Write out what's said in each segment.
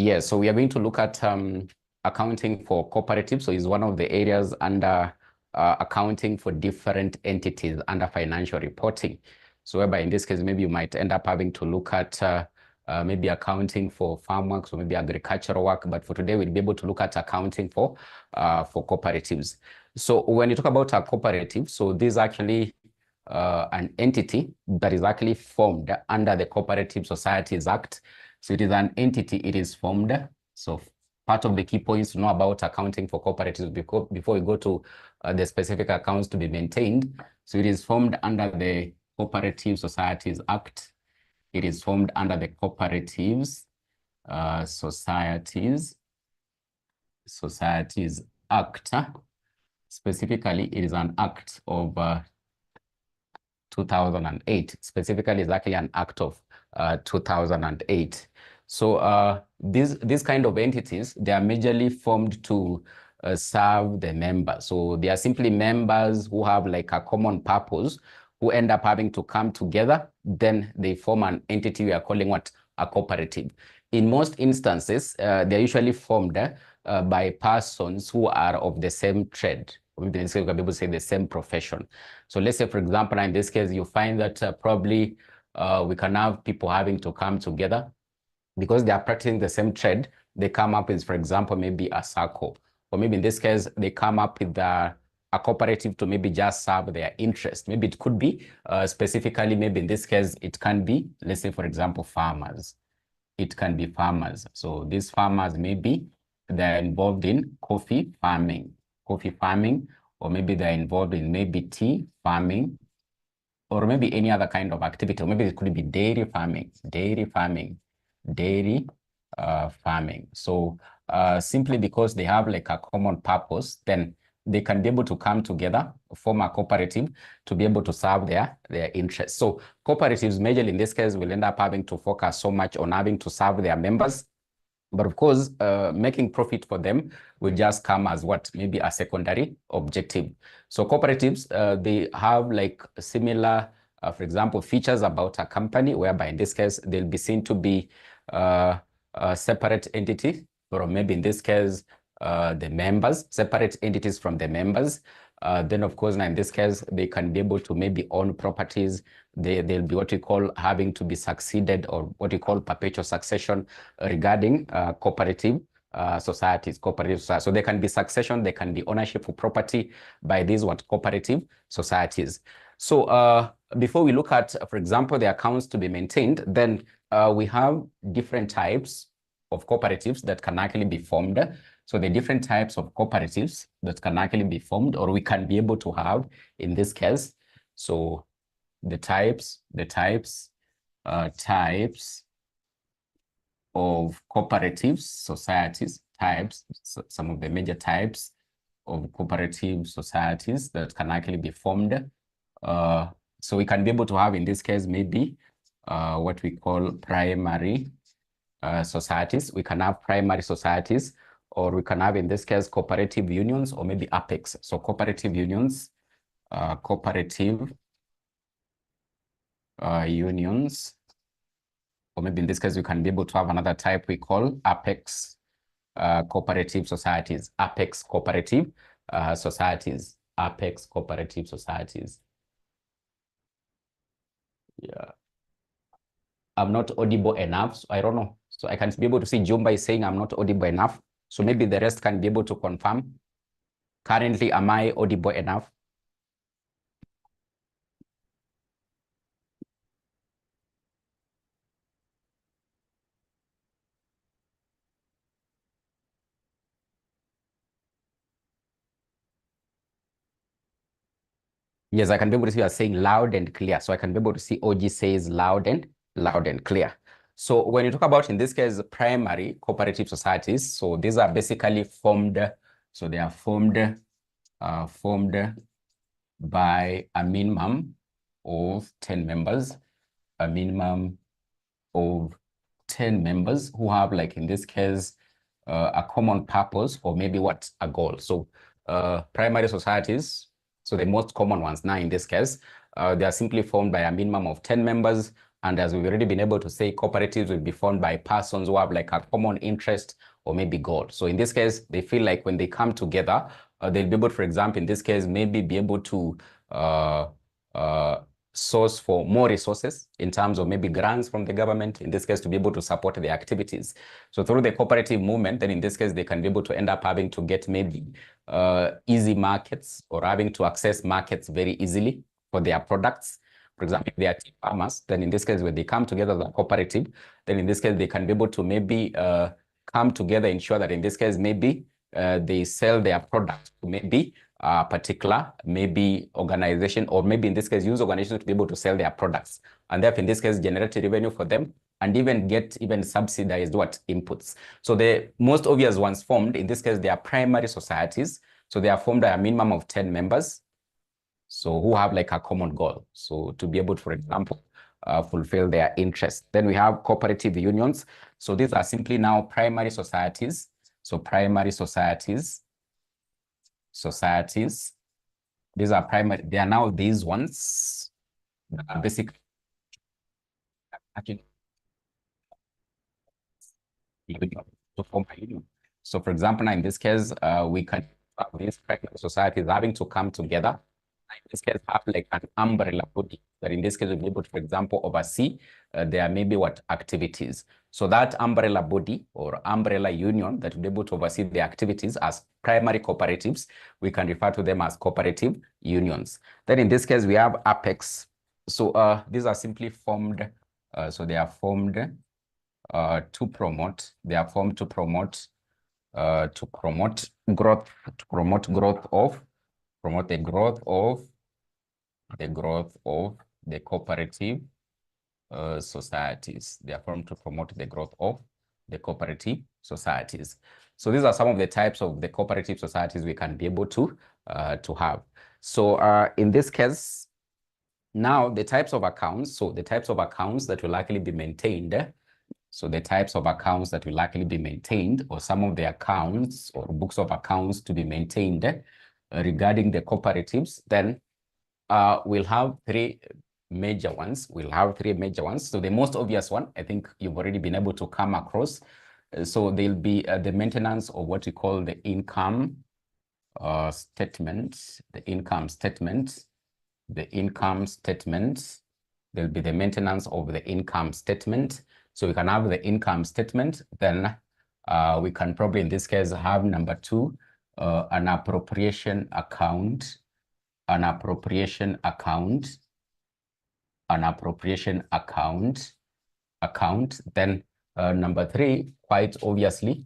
Yes, so we are going to look at accounting for cooperatives. So it's one of the areas under accounting for different entities under financial reporting. So whereby in this case, maybe you might end up having to look at maybe accounting for farm work, or maybe agricultural work. But for today, we'll be able to look at accounting for cooperatives. So when you talk about a cooperative, so this is actually an entity that is actually formed under the Cooperative Societies Act. So it is an entity, it is formed. So part of the key points to know about accounting for cooperatives before we go to the specific accounts to be maintained. So it is formed under the Cooperative Societies Act. It is formed under the Cooperatives Societies Act. Specifically, it is an act of 2008. Specifically, it's actually an act of 2008. So these kind of entities, they are majorly formed to serve the members. So they are simply members who have like a common purpose, who end up having to come together. Then they form an entity we are calling what? A cooperative. In most instances, they're usually formed by persons who are of the same trade. Maybe we can be able to say the same profession. So let's say, for example, in this case, you find that probably we can have people having to come together because they are practicing the same trade. They come up with, for example, maybe a circle, or maybe in this case, they come up with a cooperative to maybe just serve their interest. Maybe it could be specifically, maybe in this case, it can be, let's say, for example, farmers. It can be farmers. So these farmers, maybe they're involved in coffee farming, or maybe they're involved in maybe tea farming, or maybe any other kind of activity, or maybe it could be dairy farming. So simply because they have like a common purpose, then they can be able to come together, form a cooperative to be able to serve their interests. So cooperatives majorly in this case will end up having to focus so much on having to serve their members. But of course, making profit for them will just come as what? Maybe a secondary objective. So cooperatives, they have like similar, for example, features about a company, whereby in this case, they'll be seen to be a separate entity, or maybe in this case, the members, separate entities from the members. Then, of course, now in this case, they can be able to maybe own properties. They'll be what we call having to be succeeded, or what we call perpetual succession regarding cooperative societies, cooperative societies. So there can be succession, there can be ownership of property by these cooperative societies. So before we look at, for example, the accounts to be maintained, then we have different types of cooperatives that can actually be formed. So the different types of cooperatives that can actually be formed, or we can be able to have in this case. So the types of cooperatives, societies, types, so some of the major types of cooperative societies that can actually be formed. So we can be able to have in this case maybe what we call primary societies. We can have primary societies, or we can have in this case cooperative unions, or maybe apex. So cooperative unions, unions, or maybe in this case we can be able to have another type we call apex cooperative societies, apex cooperative societies, apex cooperative societies. Yeah, I'm not audible enough, so I don't know. So I can be able to see Jumba is saying I'm not audible enough. So maybe the rest can be able to confirm. Currently, am I audible enough? Yes, I can be able to see you are saying loud and clear. So I can be able to see OG says loud and clear. So when you talk about, in this case, primary cooperative societies, so these are basically formed. So they are formed by a minimum of 10 members, a minimum of 10 members who have, like in this case, a common purpose, or maybe what? A goal. So primary societies, so the most common ones now in this case, they are simply formed by a minimum of 10 members And as we've already been able to say, cooperatives will be formed by persons who have like a common interest or maybe goal. So in this case, they feel like when they come together, they'll be able, for example, in this case, maybe be able to source for more resources in terms of maybe grants from the government, in this case, to be able to support their activities. So through the cooperative movement, then in this case, they can be able to end up having to get maybe easy markets or having to access markets very easily for their products. For example, if they are tea farmers, then in this case, when they come together as a cooperative, then in this case, they can be able to maybe come together, ensure that in this case, maybe they sell their product to maybe a particular maybe organization, or maybe in this case use organizations to be able to sell their products, and therefore in this case generate revenue for them and even get subsidized inputs. So the most obvious ones formed in this case, they are primary societies. So they are formed by a minimum of 10 members, so who have like a common goal, so to be able to, for example, fulfill their interests. Then we have cooperative unions. So these are simply now primary societies. So primary societies, these are primary, they are now these ones that are basically to form a union. So for example, now in this case, we can have these primary societies having to come together. In this case, have like an umbrella body that in this case will be able to, for example, oversee their maybe activities. So that umbrella body or umbrella union that will be able to oversee the activities as primary cooperatives, we can refer to them as cooperative unions. Then in this case, we have apex. So these are simply formed. So they are formed to promote. They are formed to promote growth, promote the growth of the cooperative societies. They are formed to promote the growth of the cooperative societies. So these are some of the types of the cooperative societies we can be able to have. So in this case, now the types of accounts. So the types of accounts that will likely be maintained. So the types of accounts that will likely be maintained, or some of the accounts or books of accounts to be maintained regarding the cooperatives, then we'll have three major ones. So the most obvious one, I think you've already been able to come across. So there'll be the maintenance of what we call the income statement, There'll be the maintenance of the income statement. So we can have the income statement, then we can probably in this case have number 2, an appropriation account, Then number 3, quite obviously,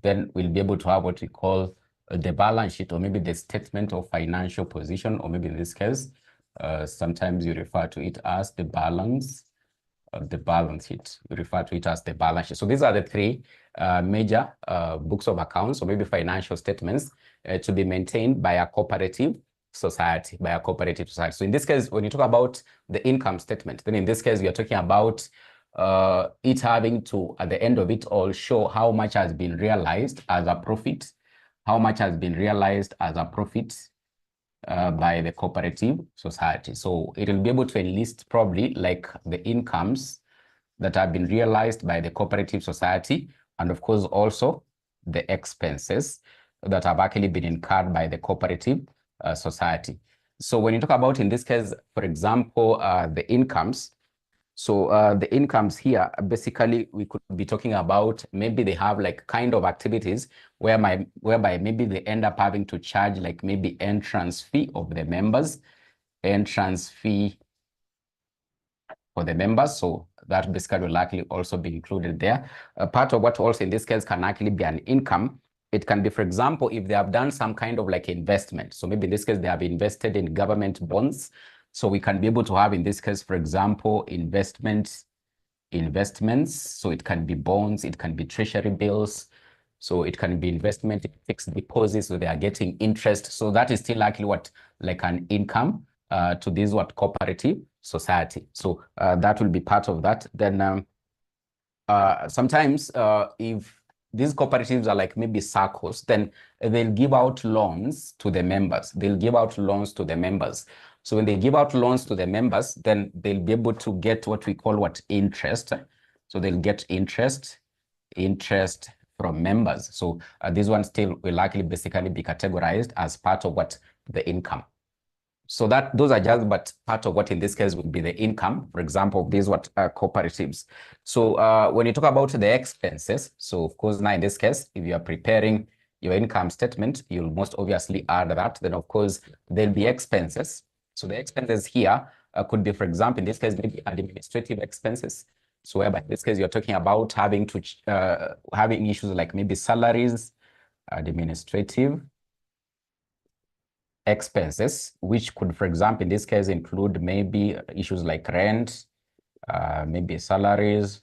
then we'll be able to have what we call the balance sheet, or maybe the statement of financial position, or maybe in this case, sometimes you refer to it as the balance sheet. We refer to it as the balance sheet. So these are the 3 major books of accounts, or maybe financial statements to be maintained by a cooperative society, So in this case, when you talk about the income statement, then in this case, we are talking about it having to, at the end of it all, show how much has been realized as a profit, by the cooperative society. So it will be able to enlist probably like the incomes that have been realized by the cooperative society, and of course also the expenses that have actually been incurred by the cooperative society. So when you talk about, in this case, for example, the incomes, so the incomes here, basically, we could be talking about maybe they have like kind of activities whereby maybe they end up having to charge like maybe entrance fee of the members, for the members. So that basically will likely also be included there. Part of what also in this case can actually be an income. It can be, for example, if they have done some kind of like investment. So maybe in this case, they have invested in government bonds. So we can be able to have, in this case, for example, investments. So it can be bonds, it can be treasury bills. So it can be investment in fixed deposits, so they are getting interest. So that is still likely like an income to this cooperative society. So that will be part of that. Then sometimes if these cooperatives are like maybe SACCOs, then they'll give out loans to the members. So when they give out loans to the members, then they'll be able to get what we call interest. So they'll get interest from members. So this one still will likely basically be categorized as part of the income. So those are just but part of what in this case would be the income, for example, these cooperatives. So when you talk about the expenses, so of course now in this case, if you are preparing your income statement, you'll most obviously add that. Then of course there'll be expenses. So the expenses here could be, for example, in this case, maybe administrative expenses. So whereby in this case, you're talking about having issues like maybe salaries, administrative expenses, which could, for example, in this case, include maybe issues like rent, maybe salaries,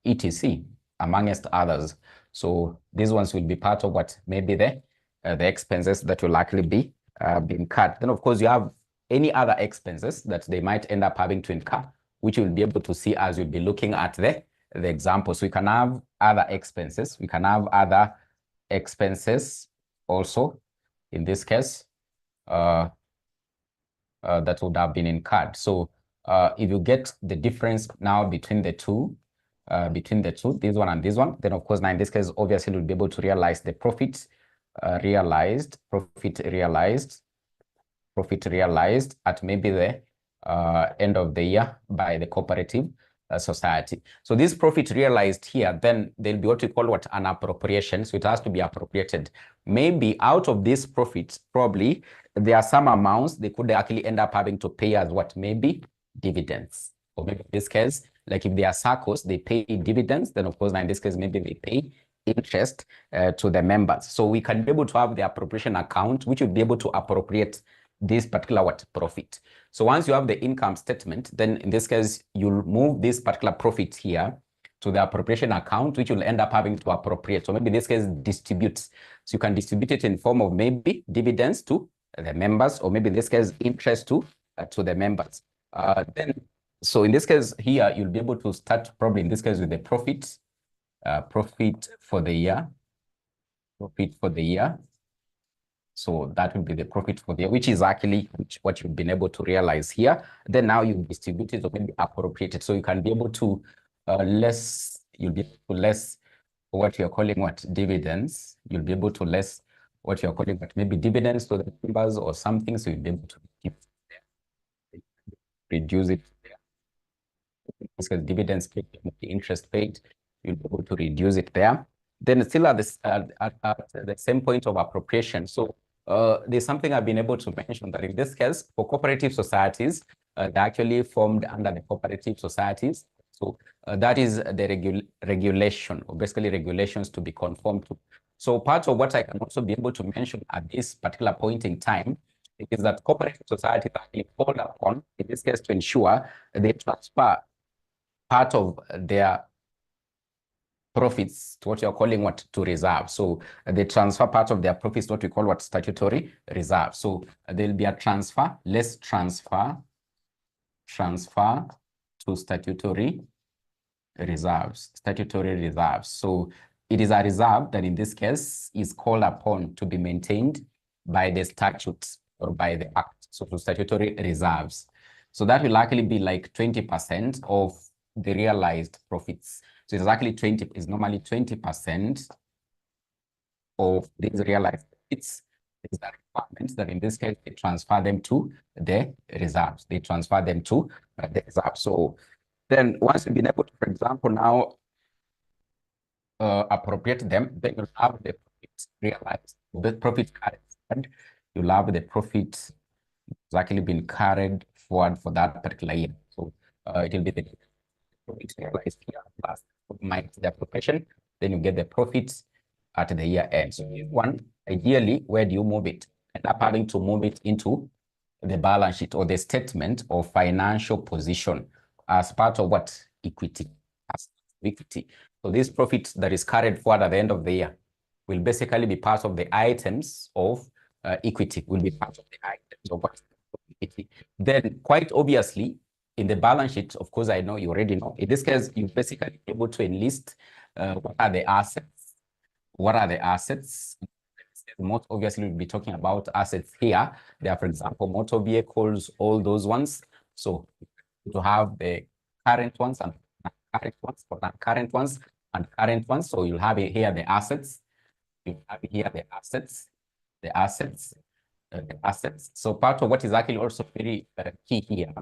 etc., amongst others. So these ones will be part of maybe the expenses that will likely be being cut. Then, of course, you have any other expenses that they might end up having to incur, which you'll be able to see as you'll be looking at the example. So we can have other expenses. We can have other expenses also. In this case, that would have been incurred. So if you get the difference now between the two, this one and this one, then of course now in this case, obviously we'll be able to realize the profit realized at maybe the end of the year by the cooperative society. So this profit realized here, then there'll be what we call an appropriation. So it has to be appropriated. Maybe out of this profit, probably there are some amounts they could actually end up having to pay as maybe dividends. Or maybe in this case, like if they are SACCOs, they pay dividends. Then of course, now in this case, maybe they pay interest to the members. So we can be able to have the appropriation account, which will be able to appropriate this particular profit. So once you have the income statement, then in this case, you'll move this particular profit here to the appropriation account, which will end up having to appropriate. So maybe in this case, distribute. So you can distribute it in form of maybe dividends to the members, or maybe in this case, interest to the members. So in this case here, you'll be able to start probably in this case with the profit for the year. So that will be the profit for the year, which is actually what you've been able to realize here. Then now you distribute it or maybe appropriate it. So you can be able to less what you're calling dividends. You'll be able to less what you're calling maybe dividends to the members or something. So you'll be able to reduce it there. Because dividends paid, the interest paid, you'll be able to reduce it there. Then still at the same point of appropriation. So there's something I've been able to mention that in this case, for cooperative societies, they're actually formed under the cooperative societies. So that is the regulation, or basically regulations to be conformed to. So part of what I can also be able to mention at this particular point in time is that cooperative societies are being called upon, in this case, to ensure they transfer part of their profits to what you're calling to reserve. So they transfer part of their profits to what we call statutory reserve. So there'll be a transfer, less transfer to statutory reserves. So it is a reserve that in this case is called upon to be maintained by the statutes or by the act. So to statutory reserves. So that will likely be like 20% of the realized profits. So it's actually normally 20% of these realized profits. Is the requirement that in this case they transfer them to the reserves. So then once you've been able to, for example, now appropriate them, then you'll have the profits realized. The profit carried. You'll have the profits actually been carried forward for that particular year. So it will be the profit realized here plus the appropriation, then you get the profits at the year end. So one, ideally, where do you move it? End up having to move it into the balance sheet or the statement of financial position as part of equity. So this profit that is carried forward at the end of the year will basically be part of the items of equity, will be part of the items of equity. Then quite obviously, in the balance sheet, of course, I know you already know. In this case, you're basically able to enlist what are the assets. most obviously we'll be talking about assets here. There are, for example, motor vehicles, all those ones. So to have the current ones and current ones, or current ones and current ones. So you'll have here the assets. You have here the assets, the assets, the assets. So part of what is actually also very key here,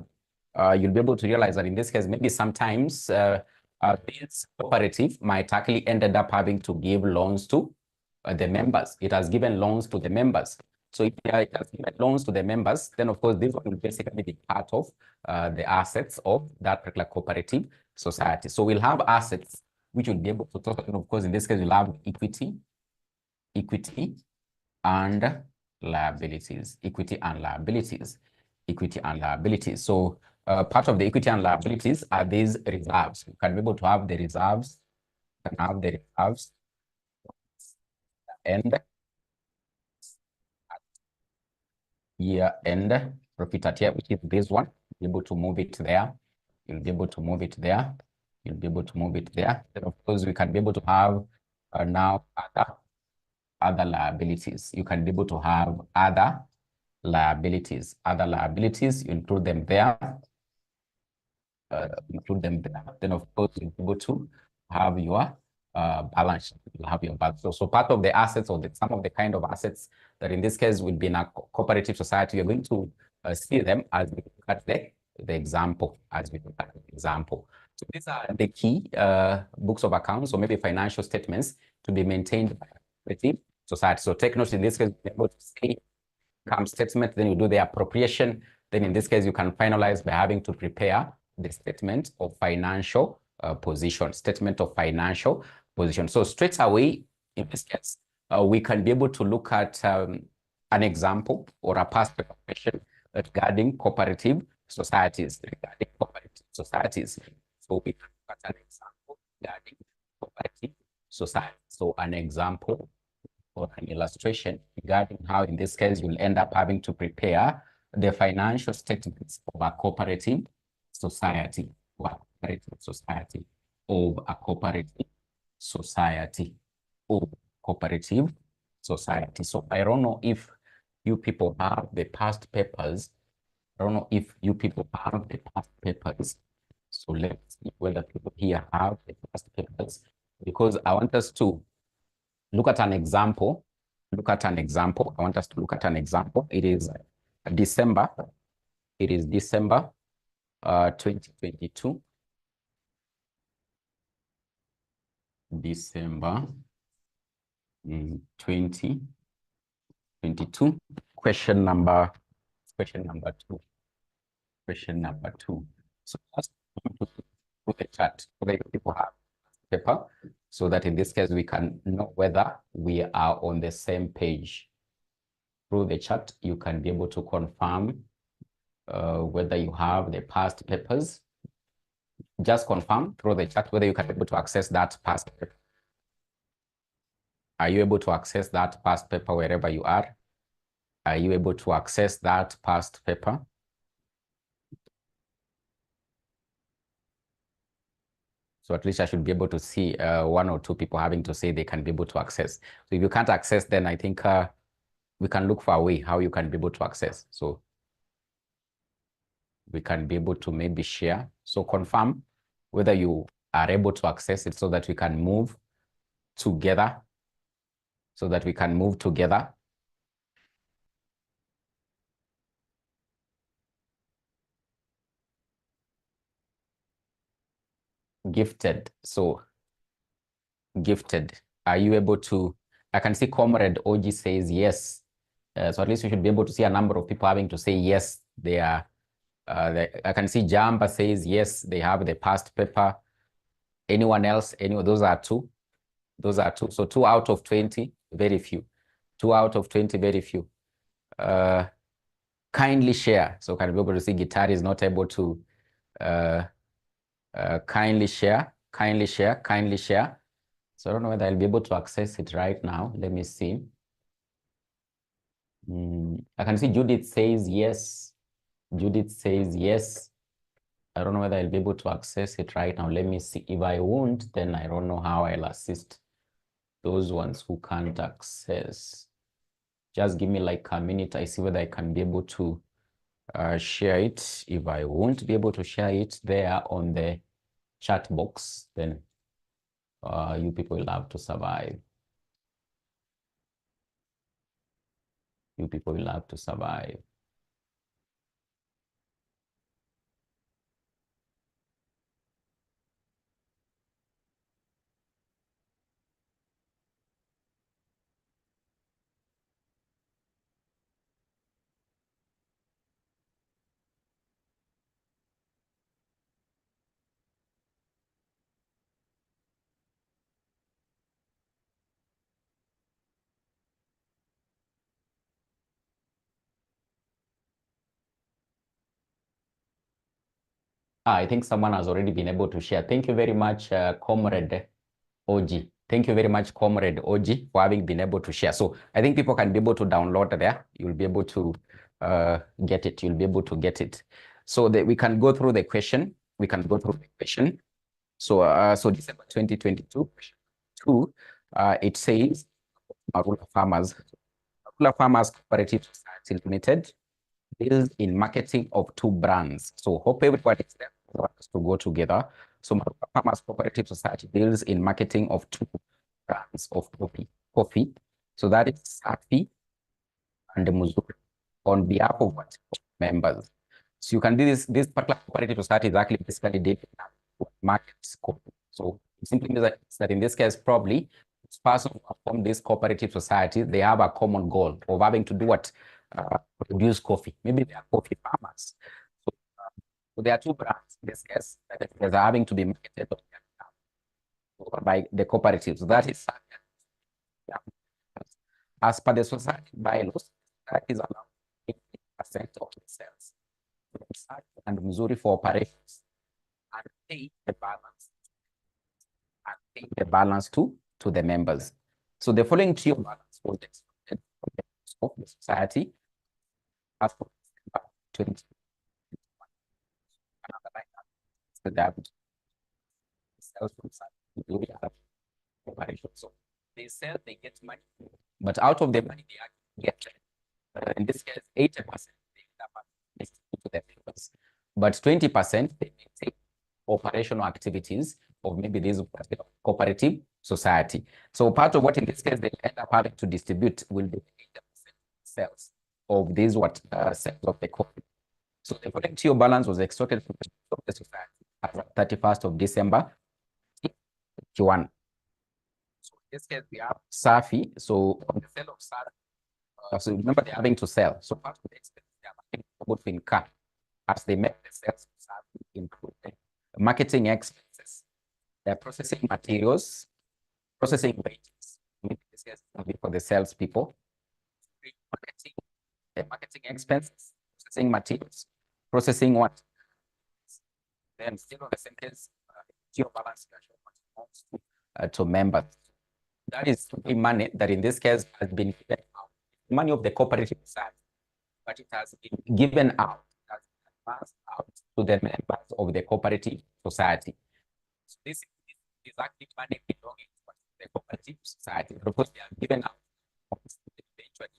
you'll be able to realize that in this case, maybe sometimes this cooperative might actually ended up having to give loans to the members. It has given loans to the members. So if it has given loans to the members, then of course this one will basically be part of the assets of that particular cooperative society. So we'll have assets which will be able to talk, and of course in this case we'll have equity and liabilities, equity and liabilities. So part of the equity and liabilities are these reserves. You can be able to have the reserves, and year-end profit at year, which is this one. You'll be able to move it there. You'll be able to move it there. You'll be able to move it there. Then of course we can be able to have now other liabilities. You can be able to have other liabilities. You include them there. Then of course you'll be able to have your balance sheet. You'll have your balance. So part of the assets, or some of the kind of assets that in this case will be in a cooperative society, you're going to see them as we look at the example. So these are the key books of accounts, or maybe financial statements to be maintained by a cooperative society. So take note in this case, you're able to see income statement, then you do the appropriation. Then in this case, you can finalize by having to prepare the statement of financial position. So straight away, in this case, we can be able to look at an example or a past question regarding cooperative societies. So we can look at an example regarding cooperative society. So an example or an illustration regarding how, in this case, you'll end up having to prepare the financial statements of a cooperative society, So I don't know if you people have the past papers. So let's see whether people here have the past papers, because I want us to look at an example. I want us to look at an example. It is December. 2022. December 2022. Question number 2. So let's put the chat whether people have paper, so that in this case we can know whether we are on the same page. Through the chat, you can be able to confirm whether you have the past papers. Just confirm through the chat whether you can be able to access that past paper. Are you able to access that past paper wherever you are? Are you able to access that past paper? So at least I should be able to see 1 or 2 people having to say they can be able to access. So if you can't access, then I think we can look for a way how you can be able to access. So we can be able to maybe share. So confirm whether you are able to access it, so that we can move together. Gifted. So gifted. Are you able to? I can see Comrade OG says yes. So at least we should be able to see a number of people having to say yes. They are. I can see Jamba says yes, they have the past paper. Anyone else? Those are 2. So 2 out of 20, very few. 2 out of 20, very few. Kindly share. So can be able to see Guitar is not able to kindly share. So I don't know whether I'll be able to access it right now. Let me see. I can see Judith says yes. I don't know whether I'll be able to access it right now. Let me see. If I won't, then I don't know how I'll assist those ones who can't access. Just give me like a minute. I see whether I can be able to share it. If I won't be able to share it there on the chat box, then you people will have to survive. You people will have to survive. I think someone has already been able to share. Thank you very much, Comrade OG. Thank you very much, Comrade OG, for having been able to share. So I think people can be able to download there. You'll be able to get it. You'll be able to get it. So that we can go through the question. We can go through the question. So, so December 2022, it says Marula Farmers Cooperative Society Limited deals in marketing of 2 brands. So hope everybody is there for us to go together. So Marula Farmers Cooperative Society deals in marketing of 2 brands of coffee. So that is CIFA and Muzuri on behalf of what? Members. So you can do this particular cooperative society is actually basically dealing markets coffee. So it simply means that in this case, probably it's person who form this cooperative society, they have a common goal of having to do what? Produce coffee. Maybe they are coffee farmers. So there are 2 brands in this case that are having to be marketed by the cooperatives. That is, as per the society bylaws, that is allowed 50% of the sales. And Missouri for operations and pay the balance to the members. So the following trio balance was expected of the society as for 20. So they sell, they get money, but out of the money they get, in this case, 80% they end up to the members, but 20% they take operational activities of maybe this cooperative society. So part of what in this case they end up having to distribute will be 80% sales of these sales of the coffee. So the following trio balance was extracted from the society as of 31st of December 2021. So in this case we have Safi. So on the sale of Safi, so remember they're having to sell. So part of the expense they are having to put in car as they make the sales of Safi include marketing expenses, processing materials, processing wages. In this case, for the sales people, marketing expenses, processing materials, processing what? Then still on the same case, geo balance to members. That is money that in this case has been given out, money of the cooperative side, but it has been given out, passed out to the members of the cooperative society. So this is actually money belonging to the cooperative society because they are given out eventually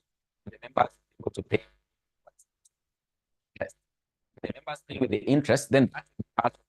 the members able to pay. The members pay with the interest, then that's part of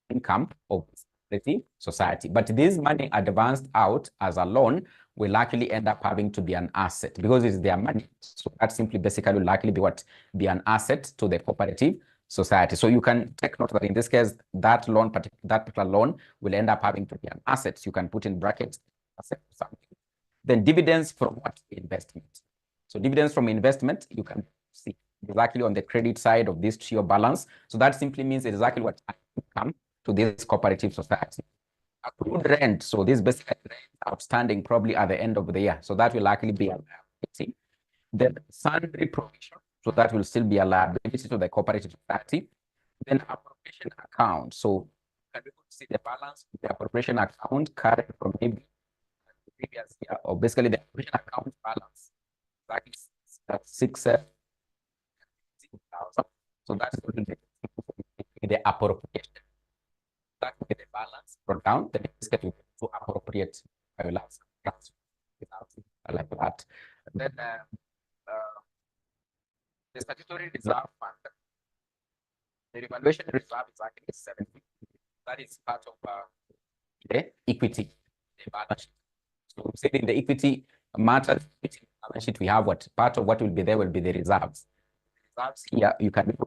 the income of the society. But this money advanced out as a loan will likely end up having to be an asset because it's their money. So that simply basically will likely be what? Be an asset to the cooperative society. So you can take note that in this case, that particular loan will end up having to be an asset. You can put in brackets asset or something. Then dividends from what? Investment. So dividends from investment, you can see exactly on the credit side of this trio balance. So that simply means exactly what income to this cooperative society. Accrued rent, so this basically rent outstanding probably at the end of the year. So that will likely be a liability. Then sundry provision, so that will still be a liability to the cooperative society. Then appropriation account. So can we see the balance of the appropriation account carried from maybe the previous year, or basically the appropriation account balance. That is 6,000. So that's the appropriation. That will be the balance brought down. Then it's going to appropriate like that. And then The statutory reserve fund, the revaluation reserve is actually 750. That is part of the equity, the balance sheet. So say in the equity matter balance sheet, we have what part of what will be there will be the reserves. Reserves here you can have the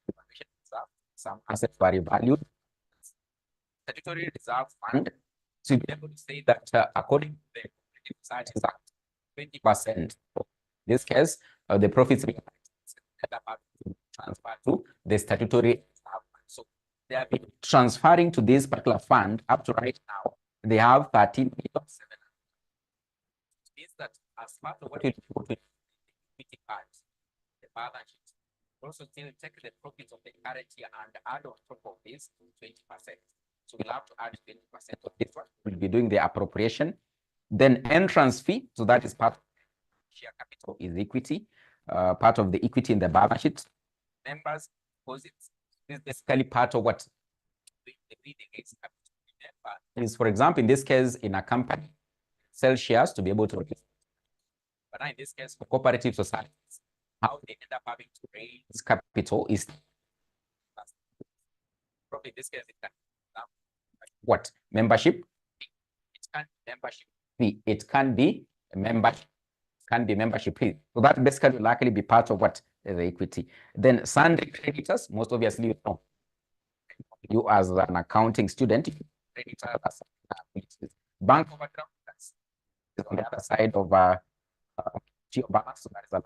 revaluation reserve, some assets were revalued. Statutory reserve fund. So you'll be able to say that according to the Cooperative Societies Act, 20% of this case, the profits transfer to the statutory reserve fund. So they have been transferring to this particular fund up to right now. They have 13.7. It means that as part of what you put in the equity part, the balance sheet, also still take the profits of the current year and add on top of this 20%. So we'll have to add 20% of this one. We'll be doing the appropriation. Then entrance fee. So that is part of share capital is equity, part of the equity in the balance sheet. Members, deposits. This is basically part of what the capital. Is, for example, in this case, in a company, sell shares to be able to. But now in this case, for cooperative societies, how they end up having to raise capital is probably in this case, what? Membership? It can be membership fee. It can be a membership. Can be membership fee. So that basically will likely be part of what the equity. Then sundry creditors, most obviously you know. You as an accounting student, creditors, bank overdraft, that's on the other side of geo balance. So that is an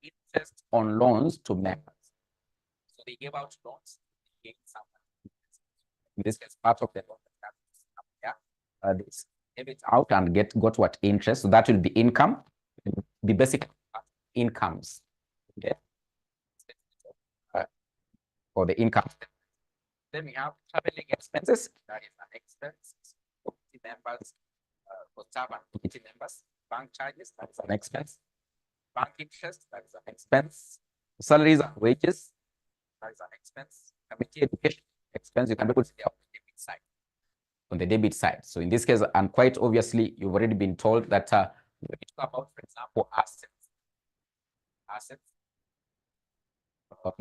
interest on loans to members. So they gave out loans, they gave some. In this case, part of the loan, this debit out and got what interest. So that will be income. The basic incomes. Okay. For the income. Then we have traveling expenses. That is an expense. Committee members, for staff and committee members. Bank charges. That is an expense. Bank interest. That is an expense. Salaries and wages. That is an expense. Committee education expense. You can be able to see on the debit side. On the debit side. So in this case, and quite obviously, you've already been told that when we talk about, for example, assets. Assets.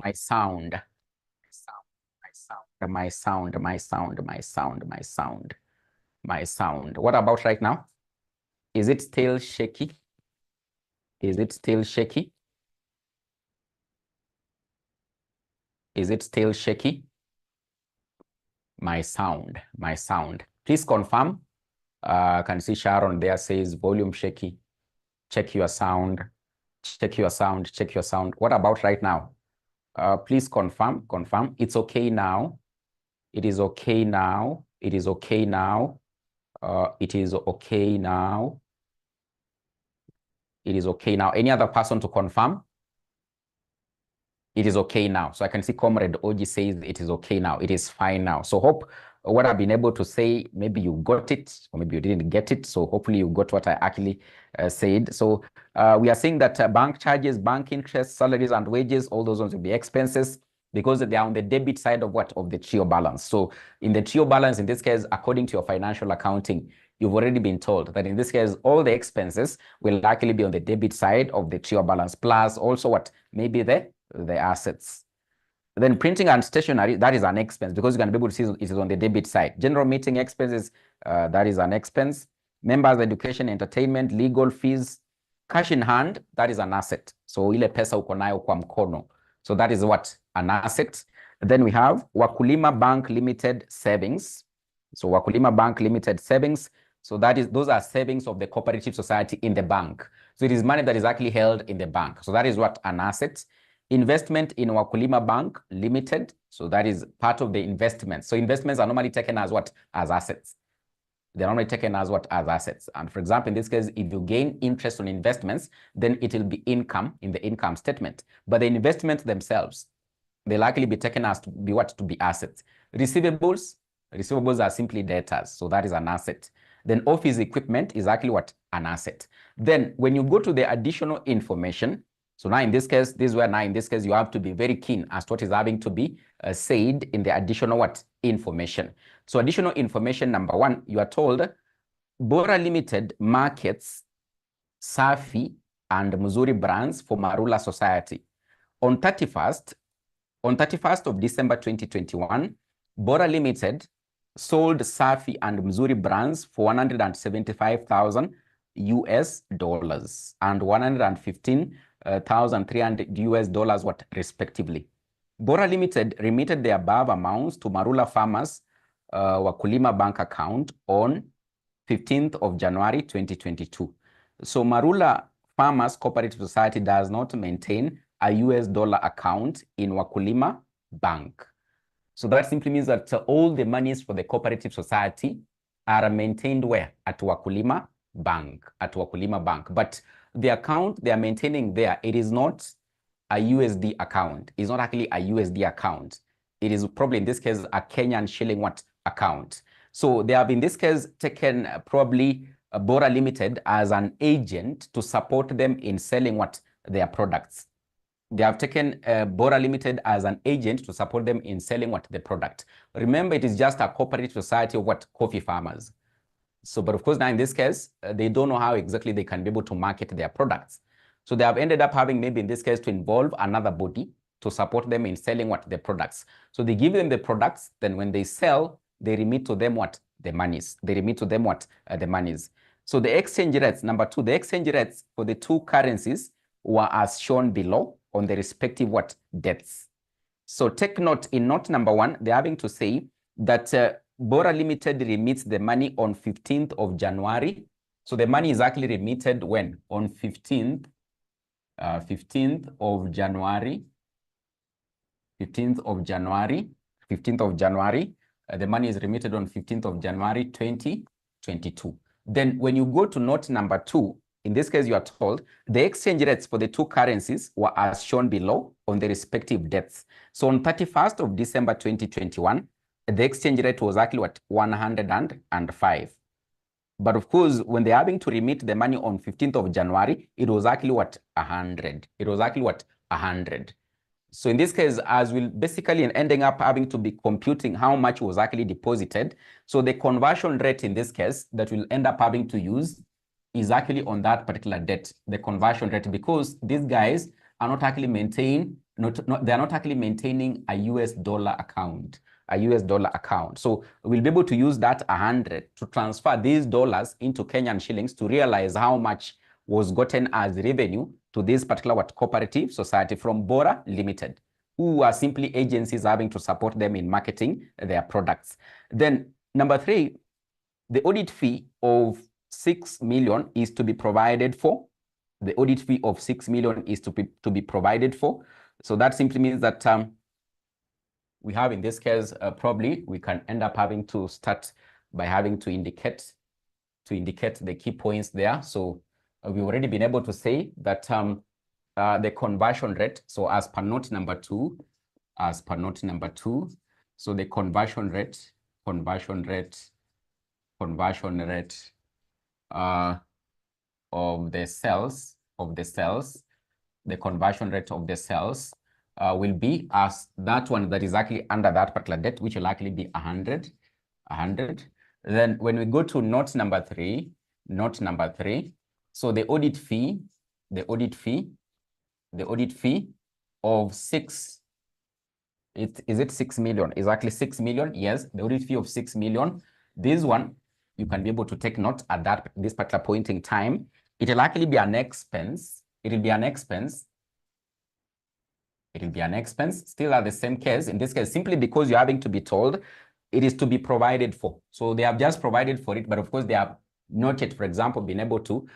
My sound. My sound. What about right now? Is it still shaky? Is it still shaky? Is it still shaky? My sound. Please confirm. Can see Sharon there says volume shaky. Check your sound. What about right now? Please confirm. It's okay now. It is okay now. It is okay now. It is okay now. It is okay now. Any other person to confirm? It is okay now. So I can see Comrade Oji says it is okay now. It is fine now. So hope what I've been able to say, maybe you got it or maybe you didn't get it. So hopefully you got what I actually said. So we are saying that bank charges, bank interest, salaries and wages, all those ones will be expenses because they are on the debit side of what? Of the trio balance. So in the trio balance, in this case, according to your financial accounting, you've already been told that in this case, all the expenses will likely be on the debit side of the trio balance, plus also what? Maybe the assets. Then printing and stationery, that is an expense because you can be able to see it is on the debit side. General meeting expenses, that is an expense. Members, education, entertainment, legal fees, cash in hand, that is an asset. So ile pesa uko nayo kwa mkono. So that is what? An asset. Then we have Wakulima Bank Limited Savings. So Wakulima Bank Limited Savings. So those are savings of the cooperative society in the bank. So it is money that is actually held in the bank. So that is what? An asset. Investment in Wakulima Bank Limited. So that is part of the investment. So investments are normally taken as what? As assets. They're normally taken as what? As assets. And for example, in this case, if you gain interest on investments, then it will be income in the income statement. But the investments themselves, they likely be taken as to be what? To be assets. Receivables are simply debtors. So that is an asset. Then office equipment is actually what? An asset. Then when you go to the additional information, so now in this case, you have to be very keen as to what is having to be said in the additional what? Information. So additional information number one, you are told Bora Limited markets safi and Missouri brands for Marula Society. On 31st of December 2021, Bora Limited sold Safi and Missouri brands for $175,000 US and $115,300 US what respectively. Bora Limited remitted the above amounts to Marula Farmers Wakulima bank account on 15th of January 2022. So Marula Farmers Cooperative Society does not maintain a US dollar account in Wakulima Bank. So that simply means that all the monies for the cooperative society are maintained where? At Wakulima Bank, But the account they are maintaining there, it is not a USD account. It's not actually a USD account. It is probably in this case a Kenyan shilling what account. So they have in this case taken probably Bora Limited as an agent to support them in selling what their products. They have taken Bora Limited as an agent to support them in selling what the product. Remember, it is just a cooperative society of what coffee farmers. So, but of course, now in this case, they don't know how exactly they can be able to market their products. So they have ended up having maybe in this case to involve another body to support them in selling what the products. So they give them the products, then when they sell, they remit to them what the monies. They remit to them what the monies. So the exchange rates, number two, the exchange rates for the two currencies were as shown below on the respective what dates. So take note in note number one, they're having to say that Bora Limited remits the money on 15th of January. So the money is actually remitted when? On 15th of January. 15th of January. The money is remitted on 15th of January 2022. Then when you go to note number two, in this case, you are told the exchange rates for the two currencies were as shown below on the respective dates. So on 31st of December 2021, the exchange rate was actually what? 105. But of course, when they're having to remit the money on 15th of January, it was actually what? 100. It was actually what? 100. So in this case, as we'll basically ending up having to be computing how much was actually deposited. So the conversion rate in this case that we'll end up having to use is actually on that particular date, the conversion rate, because these guys are not actually maintaining, they're not actually maintaining a US dollar account, So we'll be able to use that 100 to transfer these dollars into Kenyan shillings to realize how much was gotten as revenue to this particular what cooperative society from Bora Limited, who are simply agencies having to support them in marketing their products. Then number three, the audit fee of 6 million is to be provided for. The audit fee of 6 million is to be provided for. So that simply means that we have in this case, probably we can end up having to start by having to indicate the key points there. So we've already been able to say that the conversion rate, so as per note number two, so the conversion rate of the cells, the conversion rate of the cells will be as that one that is actually under that particular date, which will actually be 100. Then when we go to note number three, so the audit fee of 6, is it 6 million? Is actually 6 million? Yes, the audit fee of 6 million. This one, you can be able to take note at this particular point in time. It will actually be an expense. It will be an expense. Still at the same case. In this case, simply because you're having to be told it is to be provided for. So they have just provided for it, but of course they have not yet, for example, been able to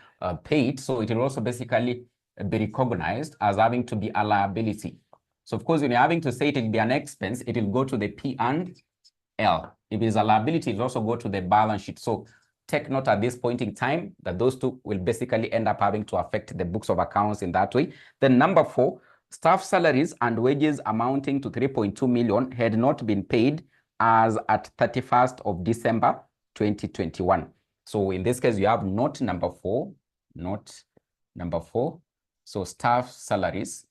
pay it. So it will also basically be recognized as having to be a liability. So of course, when you're having to say it will be an expense, it will go to the P&L. If it is a liability, it will also go to the balance sheet. So take note at this point in time that those two will basically end up having to affect the books of accounts in that way. Then number 4, staff salaries and wages amounting to 3.2 million had not been paid as at 31st of December 2021. So in this case, you have note number 4. So staff salaries.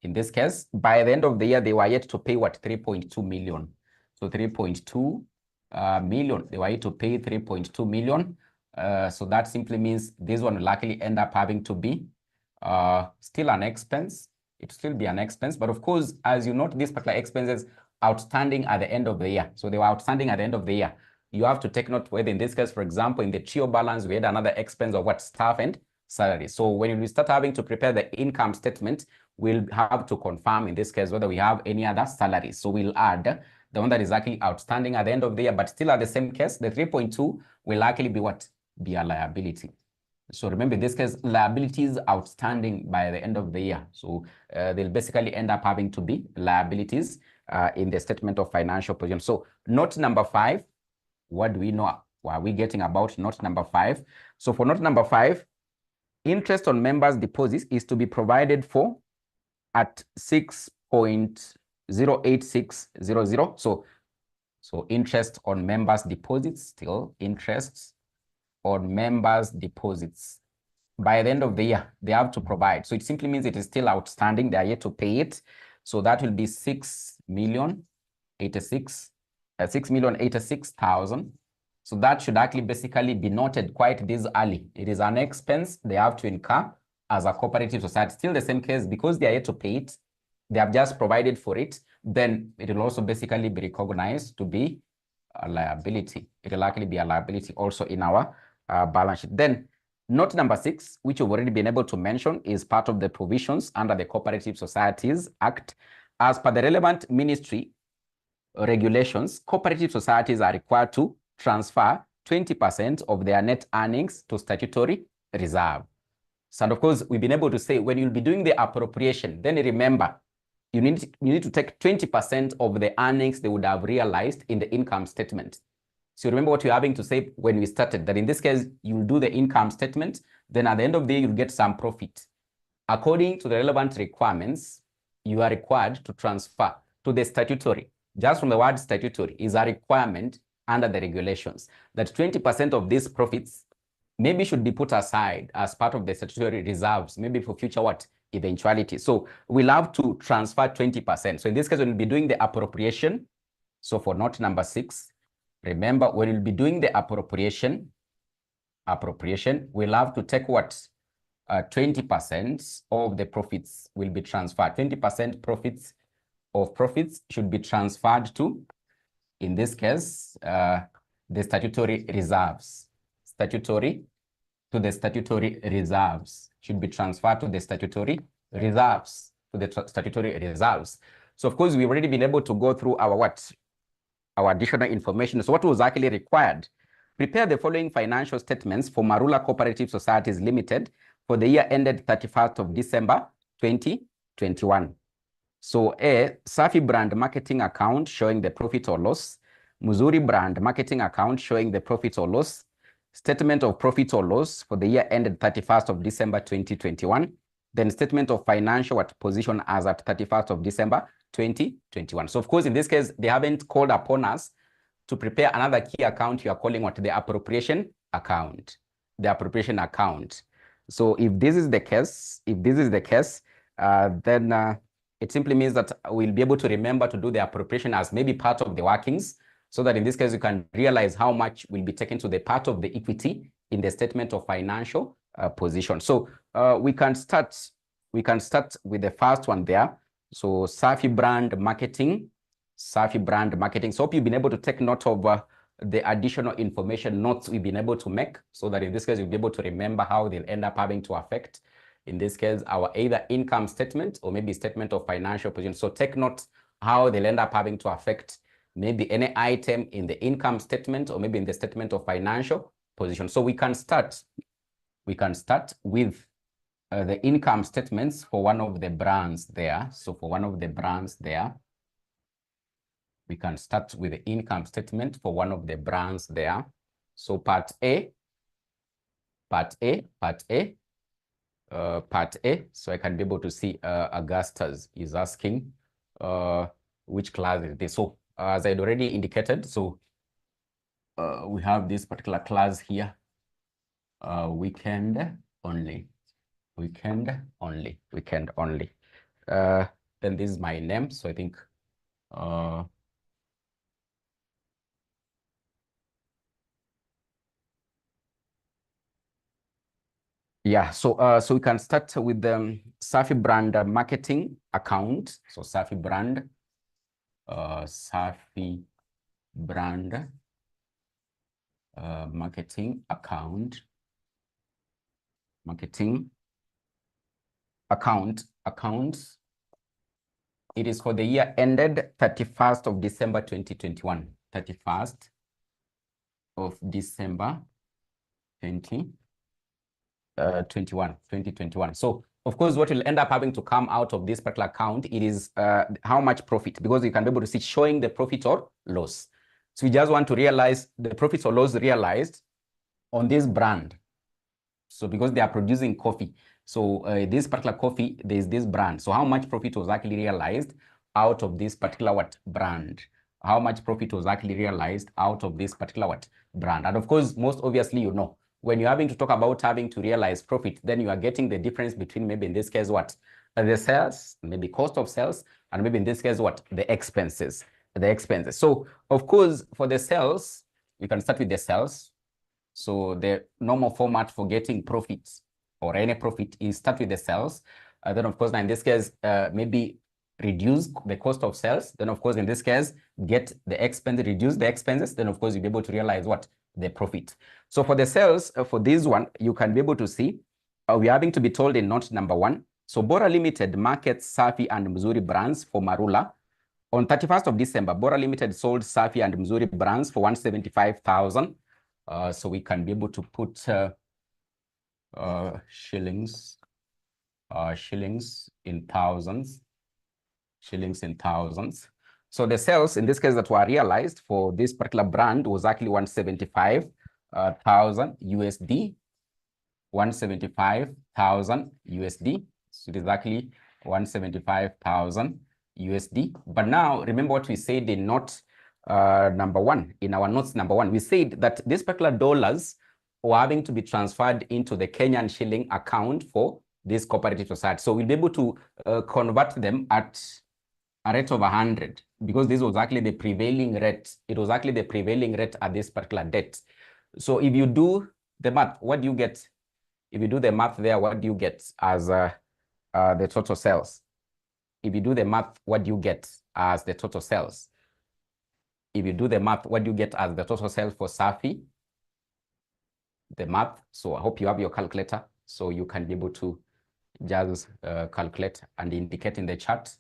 In this case, by the end of the year, they were yet to pay what? 3.2 million. So 3.2 million. They were yet to pay 3.2 million. So that simply means this one will likely end up having to be still an expense. It will still be an expense, but of course, as you note, these particular expenses outstanding at the end of the year. So they were outstanding at the end of the year. You have to take note whether in this case, for example, in the trio balance, we had another expense of what? Staff and salary. So when we start having to prepare the income statement, we'll have to confirm in this case whether we have any other salaries. So we'll add the one that is actually outstanding at the end of the year, but still at the same case, the 3.2 will actually be what? Be a liability. So remember, in this case, liabilities outstanding by the end of the year. So they'll basically end up having to be liabilities in the statement of financial position. So note number 5, what do we know? What are we getting about note number 5? So for note number 5, interest on members' deposits is to be provided for at 6.08600. So interest on members' deposits, still interest on members' deposits. By the end of the year, they have to provide. So it simply means it is still outstanding. They are yet to pay it. So that will be 6,086,000. So that should actually basically be noted quite this early. It is an expense they have to incur as a cooperative society. Still the same case, because they are yet to pay it, they have just provided for it, then it will also basically be recognized to be a liability. It will actually be a liability also in our balance sheet. Then note number 6, which we've already been able to mention, is part of the provisions under the Cooperative Societies Act. As per the relevant ministry regulations, cooperative societies are required to transfer 20% of their net earnings to statutory reserve. So, and of course, we've been able to say when you'll be doing the appropriation, then remember, you need to take 20% of the earnings they would have realized in the income statement. So remember what you're having to say when we started, that in this case, you'll do the income statement, then at the end of the day, you'll get some profit. According to the relevant requirements, you are required to transfer to the statutory. Just from the word statutory is a requirement under the regulations that 20% of these profits maybe should be put aside as part of the statutory reserves, maybe for future what? Eventuality. So we'll have to transfer 20%. So in this case, we'll be doing the appropriation. So for note number 6, remember, when we'll be doing the appropriation, we'll have to take what? 20% of the profits will be transferred. 20% profits should be transferred to, in this case, the statutory reserves. Statutory reserves should be transferred to the statutory reserves. So of course, we've already been able to go through our what? Our additional information. So what was actually required? Prepare the following financial statements for Marula Cooperative Societies Limited for the year ended 31st of December 2021. So A, Safi brand marketing account showing the profit or loss, Muzuri brand marketing account showing the profit or loss, statement of profit or loss for the year ended 31st of December 2021, then statement of financial position as at 31st of December 2021. So of course, in this case, they haven't called upon us to prepare another key account. You are calling what? The appropriation account. So if this is the case, then it simply means that we'll be able to remember to do the appropriation as maybe part of the workings, so that in this case, you can realize how much will be taken to the part of the equity in the statement of financial position. So we can start with the first one there. So Safi brand marketing. So hope you've been able to take note of the additional information notes we've been able to make, so that in this case, you'll be able to remember how they'll end up having to affect, in this case, our either income statement or maybe statement of financial position. So take note how they'll end up having to affect maybe any item in the income statement or maybe in the statement of financial position. So we can start with the income statements for one of the brands there. So for one of the brands there, we can start with the income statement for one of the brands there. So part A. So I can be able to see Augustus is asking which class is this. So as I'd already indicated, so we have this particular class here, weekend only. Then this is my name. So I think Yeah, so so we can start with the Safi brand marketing account. So Safi brand marketing account, accounts. It is for the year ended 31st of December 2021. 31st of December 2021. So of course, what will end up having to come out of this particular account, it is how much profit, because you can be able to see showing the profit or loss. So we just want to realize the profits or loss realized on this brand. So because they are producing coffee, so this particular coffee, there's this brand. So how much profit was actually realized out of this particular brand? How much profit was actually realized out of this particular brand? And of course, most obviously, you know, when you're having to talk about having to realize profit, then you are getting the difference between maybe in this case the sales, maybe cost of sales, and maybe in this case the expenses. So of course, for the sales, we can start with the sales. So the normal format for getting profits or any profit is start with the sales. Then of course, now in this case, maybe reduce the cost of sales. Then of course, in this case, get the expense, reduce the expenses. Then of course, you'll be able to realize the profit. So for the sales, for this one, you can be able to see, we're having to be told in note number 1. So Bora Limited markets Safi and Mzuri brands for Marula. On 31st of December, Bora Limited sold Safi and Mzuri brands for 175,000. So we can be able to put shillings in thousands. So the sales in this case that were realized for this particular brand was actually 175,000 USD. 175,000 USD. So it is actually 175,000 USD. But now remember what we said in note number 1, in our notes number 1, we said that these particular dollars were having to be transferred into the Kenyan shilling account for this cooperative society. So we'll be able to convert them at a rate of 100, because this was actually the prevailing rate. It was actually the prevailing rate at this particular date. So if you do the math, what do you get? If you do the math there, what do you get as the total sales? If you do the math, what do you get as the total sales? If you do the math, what do you get as the total sales for Safi? The math. So I hope you have your calculator, so you can be able to just calculate and indicate in the chat.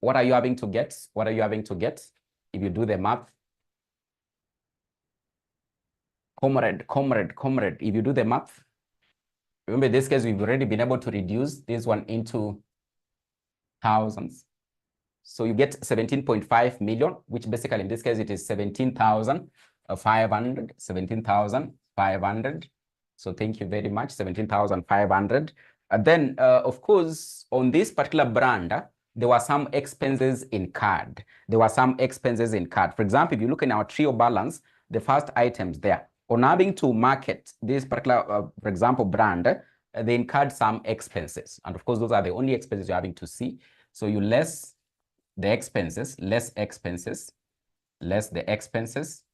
What are you having to get? What are you having to get if you do the math? Comrade, if you do the math, remember in this case, we've already been able to reduce this one into thousands. So you get 17.5 million, which basically in this case, it is 17,500, 17,500. So thank you very much, 17,500. And then, of course, on this particular brand, there were some expenses incurred. For example, if you look in our trio balance, the first items there, on having to market this particular, for example, brand, they incurred some expenses. And of course, those are the only expenses you're having to see. So you less the expenses, less the expenses.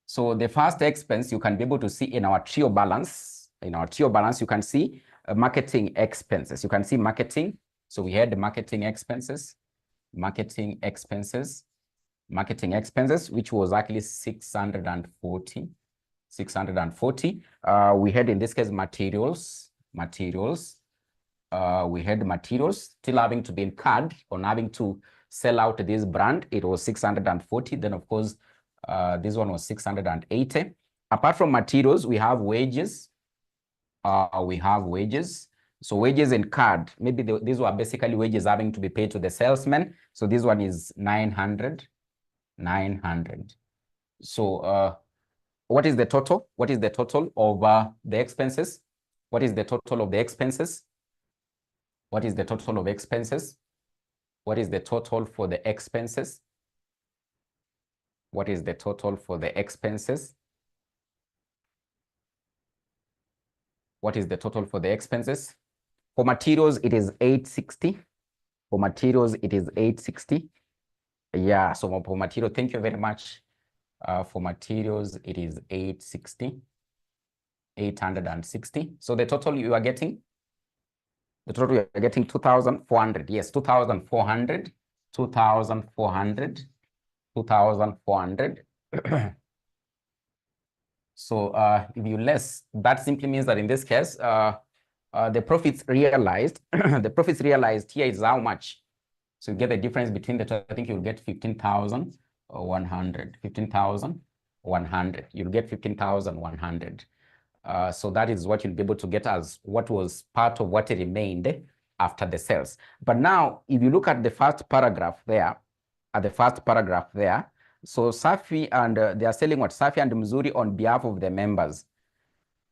So the first expense you can be able to see in our trio balance. In our trio balance, you can see marketing expenses. You can see marketing. So we had the marketing expenses, which was actually 640. We had in this case materials. We had materials still having to be incurred on having to sell out this brand. It was 640. Then of course, this one was 680. Apart from materials, we have wages. So wages incurred, maybe these were basically wages having to be paid to the salesman. So this one is 900. So what is the total? What is the total of the expenses? What is the total of the expenses? What is the total of expenses? What is the total for the expenses? What is the total for the expenses? What is the total for the expenses? For materials, it is 860. Yeah, so for material, thank you very much. For materials, it is 860. 860. So the total you are getting, 2,400. Yes, 2,400, 2,400, 2,400. So if you less, that simply means that in this case, the profits realized, the profits realized here is how much? So you get the difference between the two. I think you'll get 15,100, 15,100. You'll get 15,100. So that is what you'll be able to get as what was part of what remained after the sales. But now, if you look at the first paragraph there, so Safi and they are selling what? Safi and Mzuri on behalf of the members.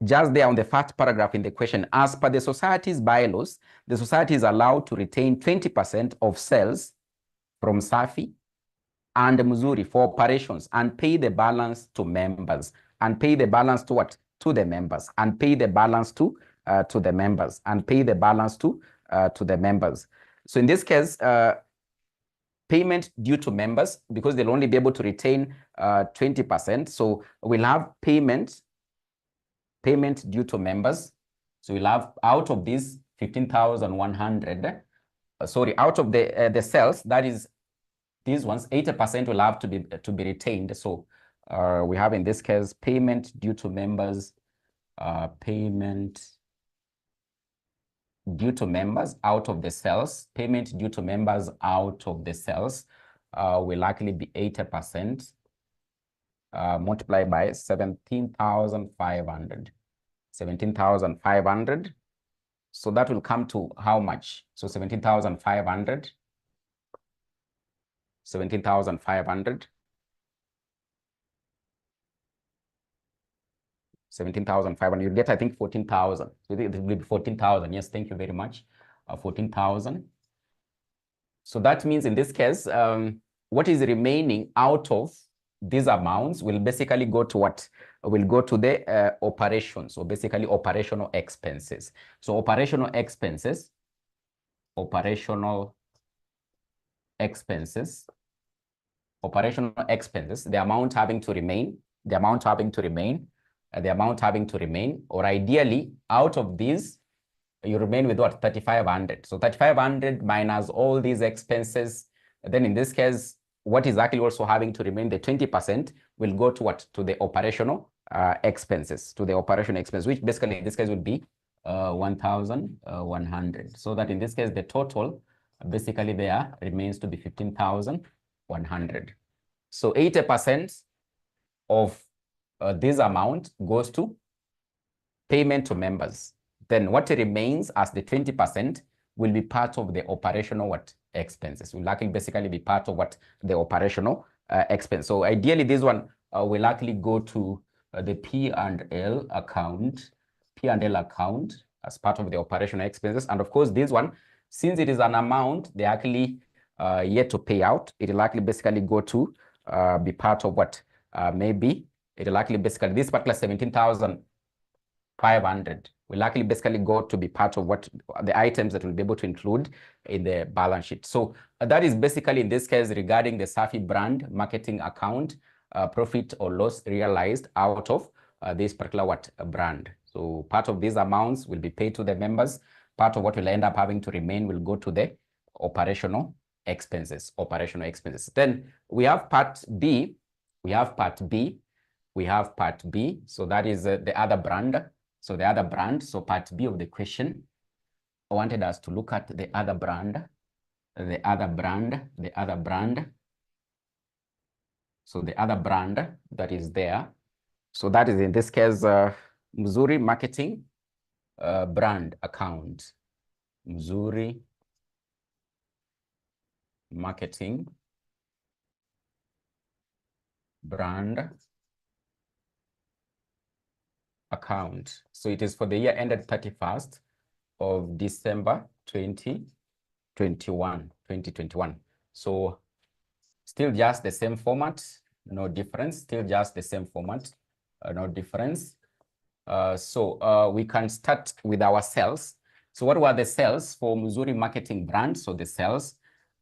Just there on the first paragraph in the question, as per the society's bylaws, the society is allowed to retain 20% of sales from Safi and Mzuri for operations and pay the balance to members. And pay the balance to what? To the members. And pay the balance to the members. And pay the balance to the members. So in this case, payment due to members, because they'll only be able to retain 20%. So we'll have payment due to members. So we'll have out of these 15,100, out of the sales, that is these ones, 80% will have to be retained. So we have in this case payment due to members, payment due to members out of the sales, payment due to members out of the sales will likely be 80% multiplied by 17,500. 17,500. So that will come to how much? So 17,500. 17,500. 17,500. You get, I think, 14,000. So it will be 14,000. Yes, thank you very much. 14,000. So that means in this case, what is remaining out of these amounts will basically go to what? Will go to the operations. So basically operational expenses. So operational expenses, the amount having to remain, or ideally out of these, you remain with what? 3,500. So 3,500 minus all these expenses. Then in this case, what is actually also having to remain, the 20% will go to what? To the operational expenses, which basically in this case would be 1,100. So that in this case, the total basically there remains to be 15,100. So 80% of this amount goes to payment to members. Then what remains as the 20% will be part of the operational what? Expenses. Will likely basically be part of what? The operational expense. So ideally this one will likely go to the P&L account, as part of the operational expenses. And of course this one, since it is an amount they actually yet to pay out, it will likely basically go to be part of what? Maybe it will likely basically, this particular 17,500 will likely basically go to be part of what the items that we'll be able to include in the balance sheet. So that is basically in this case regarding the Safi brand marketing account, profit or loss realized out of this particular what? Brand. So part of these amounts will be paid to the members. Part of what will end up having to remain will go to the operational expenses. Then we have part B. So that is the other brand. So the other brand, so part B of the question, I wanted us to look at the other brand. So the other brand that is there. So that is in this case, Mzuri marketing brand account. Mzuri marketing brand account. So it is for the year ended 31st of December 2021. So still just the same format, no difference. So we can start with our sales. So what were the sales for Mzuri marketing brand? So the sales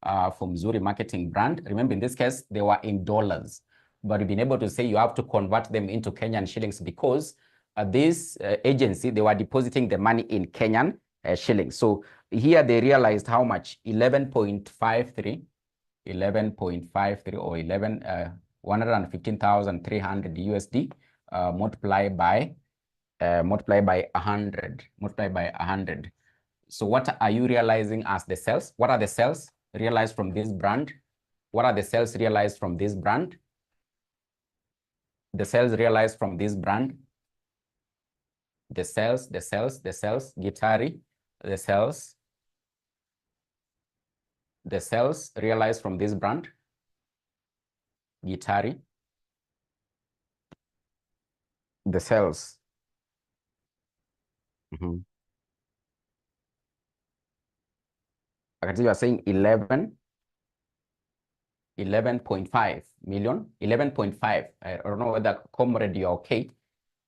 for Mzuri marketing brand, remember in this case, they were in dollars, but we've been able to say you have to convert them into Kenyan shillings because this agency, they were depositing the money in Kenyan shillings. So here they realized how much? 11.53 or 115,300 USD multiplied by 100. So what are you realizing as the sales? What are the sales realized from this brand? What are the sales realized from this brand? The sales realized from this brand. The sales, Gitari, the sales realized from this brand, Gitari, the sales. I can see you are saying 11.5 million, 11.5. I don't know whether, comrade, you're okay.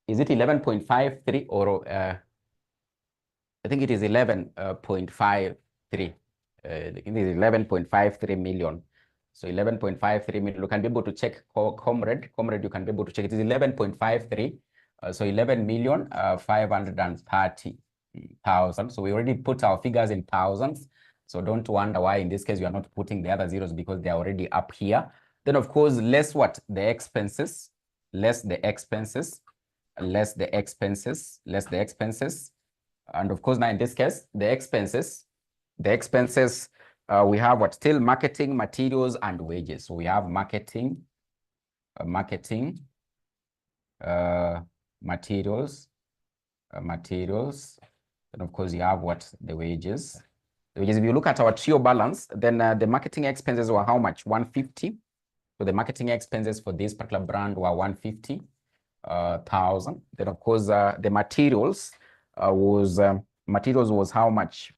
Is it 11.53 or I think it is 11.53. It is 11.53 million. So 11.53 million. You can be able to check, comrade, you can be able to check. It is 11.53. So 11,530,000. So we already put our figures in thousands. So don't wonder why in this case you are not putting the other zeros, because they are already up here. Then of course, less what? The expenses, less the expenses. And of course, now in this case, the expenses, we have what? Still marketing, materials, and wages. So we have marketing, materials, and of course you have what? The wages. If you look at our trio balance, then the marketing expenses were how much? 150. So the marketing expenses for this particular brand were 150,000. Then of course the materials was how much?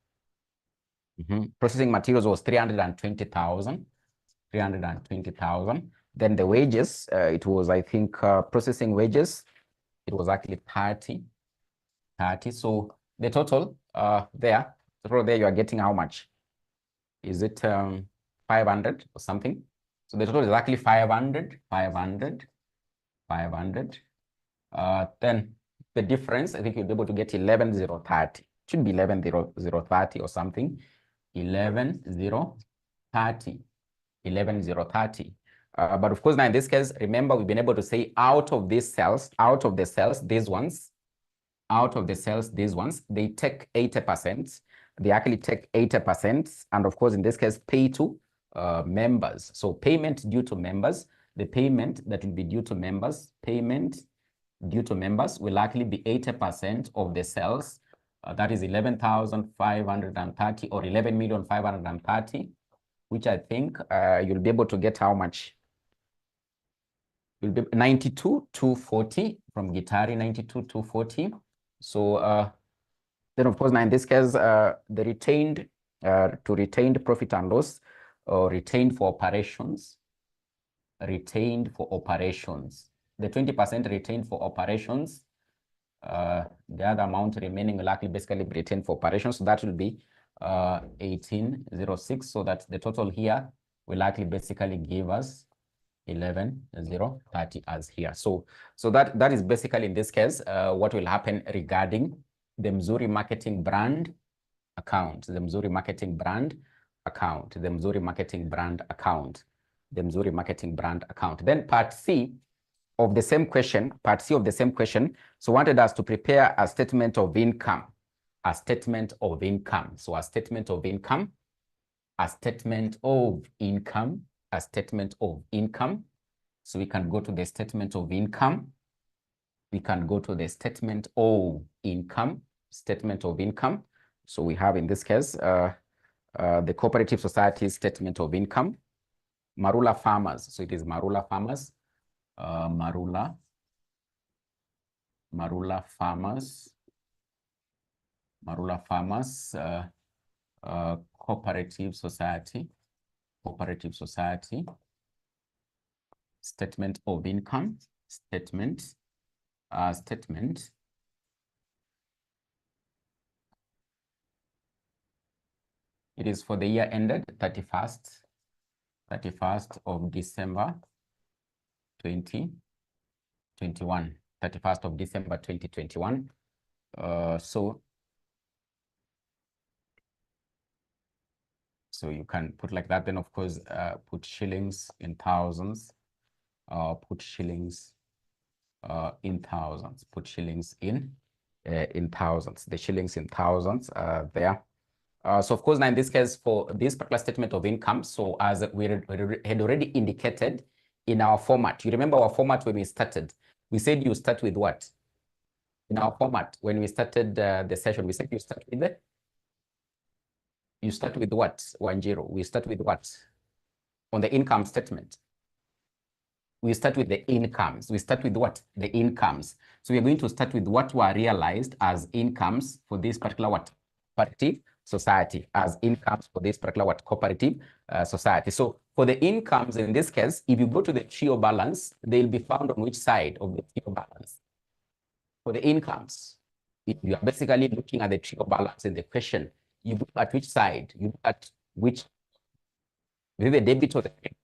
Processing materials was 320,000. Then the wages, it was, I think, processing wages, it was actually 30. So the total there you are getting how much? Is it 500 or something? So the total is actually 500. Then the difference, I think you'll be able to get 11,030. Should be 11,030 or something. 11,030. But of course, now in this case, remember, we've been able to say out of the sales, these ones, they take 80%. They actually take 80%. And of course, in this case, pay to members. So payment due to members, the payment that will be due to members, will likely be 80% of the sales. That is 11,530 or 11,530,000, which I think you'll be able to get how much? Will be 92,240 from Gitari, 92,240. So then of course now in this case the retained profit and loss, or retained for operations, the 20% retained for operations, the other amount remaining will likely basically be retained for operations. So that will be 1806. So that the total here will likely basically give us 11,030 as here. So that is basically in this case what will happen regarding the Mzuri marketing brand account, the Mzuri marketing brand account. Then part C of the same question, so wanted us to prepare a statement of income. So a statement of income. So we can go to the statement of income. So we have in this case the cooperative society statement of income. Marula Farmers. So it is Marula Farmers. Marula Farmers cooperative society. Statement of income. Statement. It is for the year ended 31st of December 2021. 31st of December 2021. So you can put like that. Then of course, put shillings in thousands. Put shillings in thousands. Put shillings in thousands. The shillings in thousands there. So of course, now in this case, for this particular statement of income, so as we had already indicated in our format, you remember our format when we started, we said you start with what? In our format, when we started the session, we said you start with what, 10? We start with what? On the income statement. We start with the incomes. We start with what? The incomes. So we're going to start with what were realized as incomes for this particular what? Cooperative society, as incomes for this particular what? Cooperative society. So for the incomes in this case, if you go to the trio balance, they'll be found on which side of the trio balance? For the incomes, if you are basically looking at the trio balance in the question, you look at which side? You look at which, the debit or the credit?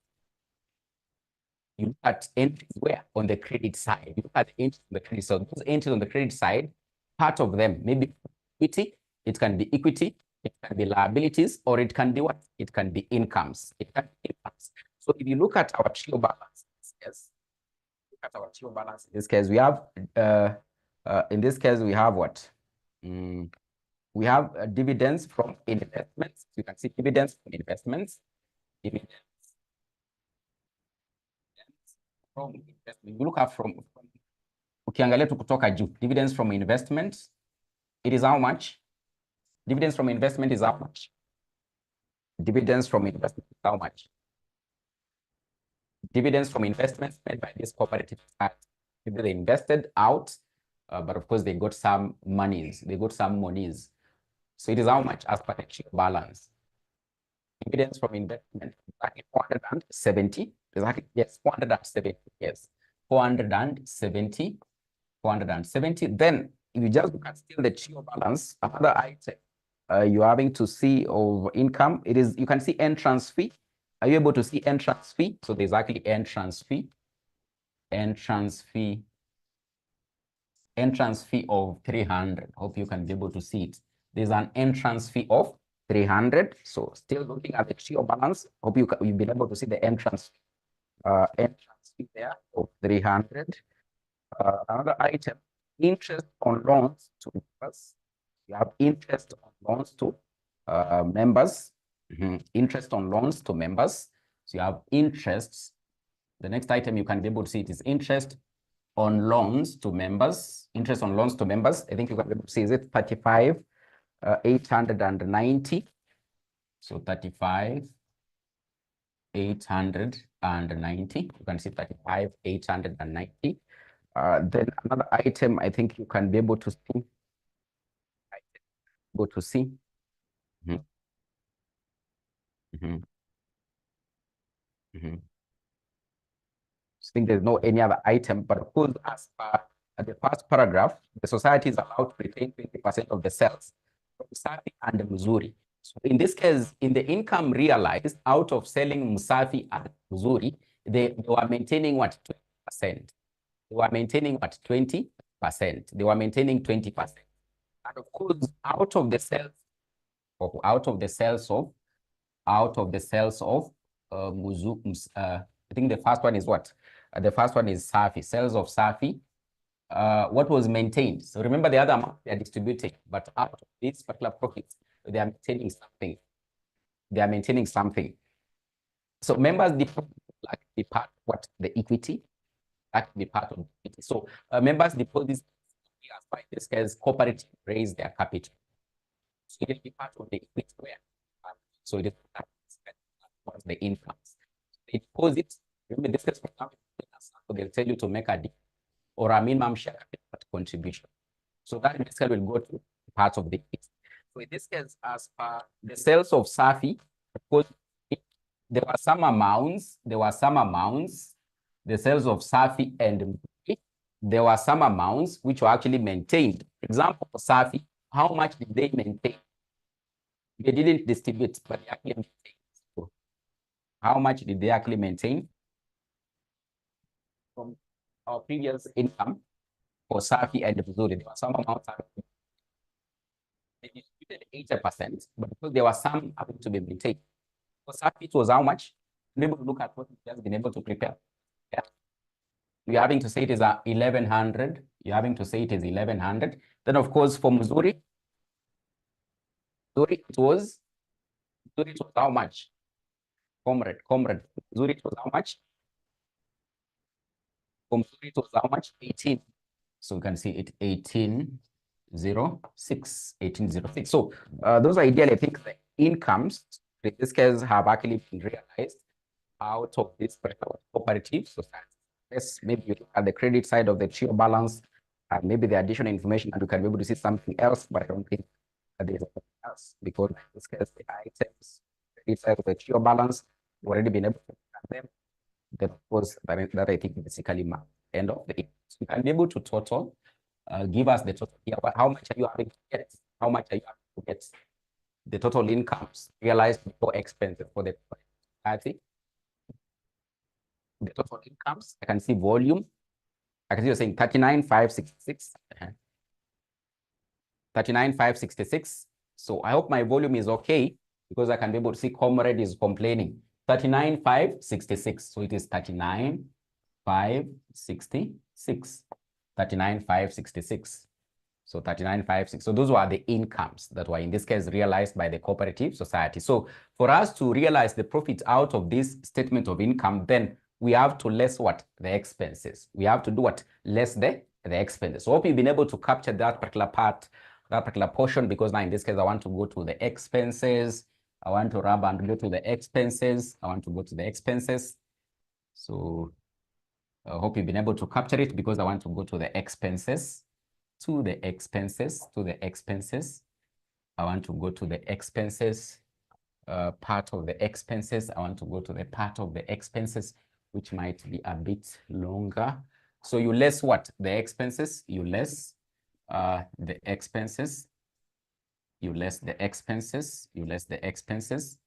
You look at entries where? On the credit side. You look at the entries on the credit side. So those entries on the credit side, part of them, maybe equity, it can be equity, it can be liabilities, or it can be what? It can be incomes. It can be incomes. So if you look at our trio balance, yes, look at our trio balance. In this case, we have, we have what? We have dividends from investments. You can see dividends from investments. Dividends from investment. You look at from ukiangalia tu kutoka juu, dividends from investments, it is how much? Dividends from investment is how much? Dividends from investment is how much? Dividends from investments made by this cooperative society. They invested out, but of course they got some monies. They got some monies. So it is how much as per the trio balance? Dividends from investment, exactly 470. Exactly, yes, 470. Yes, 470. 470. Then if you just look at still the trio balance, another item you're having to see of income, it is, you can see entrance fee. Are you able to see entrance fee? So there's actually entrance fee. Entrance fee of 300. Hope you can be able to see it. There's an entrance fee of 300. So still looking at the trio balance, hope you've been able to see the entrance fee there of 300. Another item, interest on loans to members. You have interest on loans to members. Interest on loans to members. So you have interests. The next item you can be able to see it is interest on loans to members. Interest on loans to members. I think you can be able to see, is it 35,890? So 35,890. You can see 35,890. Then another item I think you can be able to see. Go to see. I think there's no any other item, but of course, as per the first paragraph, the society is allowed to retain 20% of the sales from Musafi and Muzuri. So in this case, in the income realized out of selling Musafi and Muzuri, they were maintaining what? 20%. They were maintaining what? 20%. They were maintaining 20%. And of course, out of the sales of I think the first one is what? The first one is Safi, sales of Safi. What was maintained? So remember the other amount they are distributing, but out of these particular profits, they are maintaining something. They are maintaining something. So members deposit like be part of what? The equity. That be part of the equity. So members deposit, as by this case, cooperative raise their capital. So it will be part of the equity where. So it is the incomes. They deposit. Remember this case, for example, they'll tell you to make a deal or a minimum share contribution. So that in this case will go to part of the equity. So in this case, as per the sales of Safi, there were some amounts, the sales of Safi and there were some amounts which were actually maintained. For example, for Safi, how much did they maintain? They didn't distribute, but they actually maintained. So how much did they actually maintain? From our previous income, for Safi and Missouri, there were some amounts they distributed 80%, but because there were some having to be maintained. For Safi, it was how much? You're able to look at what you have been able to prepare. Yeah. You're having to say it is 1,100. You're having to say it is 1,100. Then, of course, for Missouri, it was how much? Comrade. Missouri, it was how much? For Missouri, it was how much? 18. So we can see it 1806. So those are ideally, I think, the incomes in this case have actually been realized out of this cooperative society. Yes, maybe you look at the credit side of the TRIO balance, and maybe the additional information, and you can be able to see something else, but I don't think that there's something else, because in this case, the items, credit side of the TRIO balance, you've already been able to look at them. That was that I think basically end of the you can be able to total, give us the total here. How much are you having to get? How much are you having to get? The total incomes realized before expenses for the society. The total incomes, I can see volume. I can see you're saying 39,566. 39,566. So I hope my volume is okay, because I can be able to see Comrade is complaining. 39,566. So it is 39,566. 39,566. So 39,566. So those were the incomes that were in this case realized by the cooperative society. So for us to realize the profit out of this statement of income, then we have to less what? The expenses. We have to do what? Less the expenses. So hope you've been able to capture that particular part, that particular portion, because now in this case, I want to go to the expenses. I want to rub and go to the expenses. I want to go to the expenses. So I hope you've been able to capture it, because I want to go to the expenses, to the expenses. I want to go to the expenses, part of the expenses. I want to go to the part of the expenses, which might be a bit longer. So you less what? The expenses. You less the expenses. You less the expenses. You less the expenses.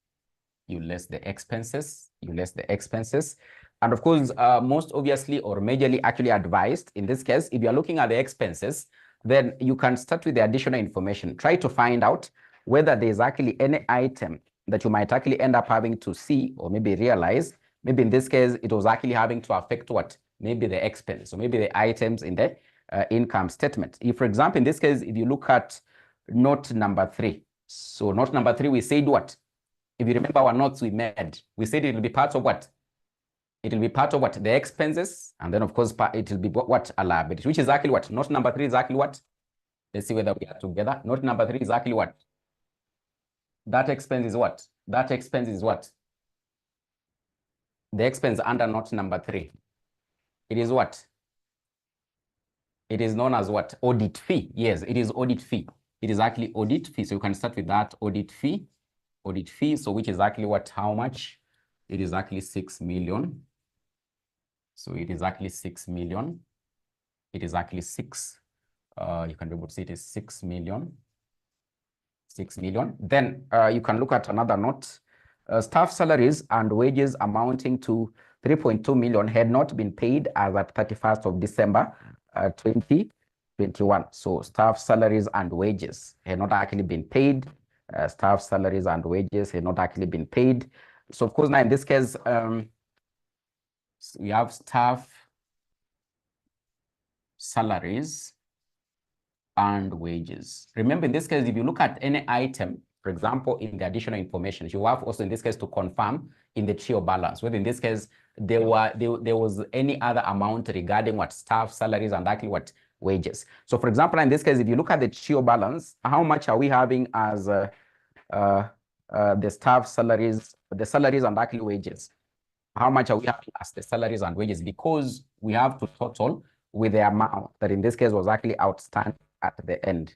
You less the expenses. You less the expenses. And of course, most obviously or majorly actually advised in this case, if you're looking at the expenses, then you can start with the additional information. Try to find out whether there's actually any item that you might actually end up having to see or maybe realize. Maybe in this case, it was actually having to affect what? Maybe the expense, or maybe the items in the income statement. If, for example, in this case, if you look at note number 3. So note number 3, we said what? If you remember our notes we made, we said it will be part of what? It will be part of what? The expenses. And then, of course, it will be what? A liability, which is exactly what? Note number 3 is exactly what? Let's see whether we are together. Note number 3 is exactly what? That expense is what? That expense is what? The expense under note number 3. It is what? It is known as what? Audit fee. Yes, it is audit fee. It is actually audit fee. So you can start with that audit fee. Audit fee. So which is actually what? How much? It is actually 6 million. So it is actually 6 million. It is actually 6. You can be able to see it is 6 million. 6 million. Then you can look at another note. Staff salaries and wages amounting to 3.2 million had not been paid as at 31st of December 2021. So staff salaries and wages had not actually been paid. Staff salaries and wages had not actually been paid. So of course now in this case, we have staff salaries and wages. Remember, in this case, if you look at any item, for example, in the additional information, you have also in this case to confirm in the TRIO balance, whether in this case there was any other amount regarding what? Staff salaries and actually what? Wages. So for example, in this case, if you look at the TRIO balance, how much are we having as the staff salaries, the salaries and actually wages? How much are we having as the salaries and wages? Because we have to total with the amount that in this case was actually outstanding at the end.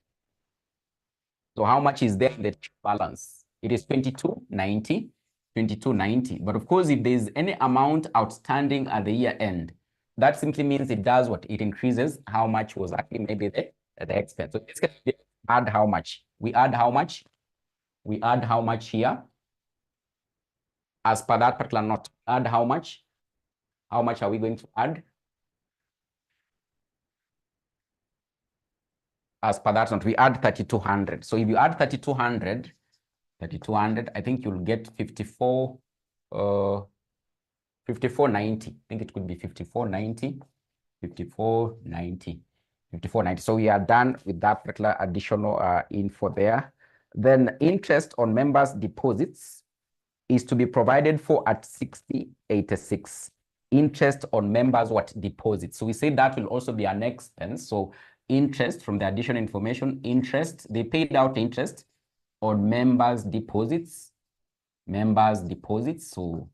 So how much is there in the balance? It is 2290, 2290. But of course, if there's any amount outstanding at the year end, that simply means it does what? It increases how much was actually maybe the expense. So this can add how much? We add how much? We add how much here? As per that particular note, add how much? How much are we going to add? as per that note, we add 3,200. So if you add 3,200, I think you'll get 5490. I think it could be 5490. So we are done with that particular additional info there. Then interest on members' deposits is to be provided for at 6086. Interest on members' deposits. So we say that will also be an expense. So interest from the additional information, interest, they paid out interest on members' deposits. So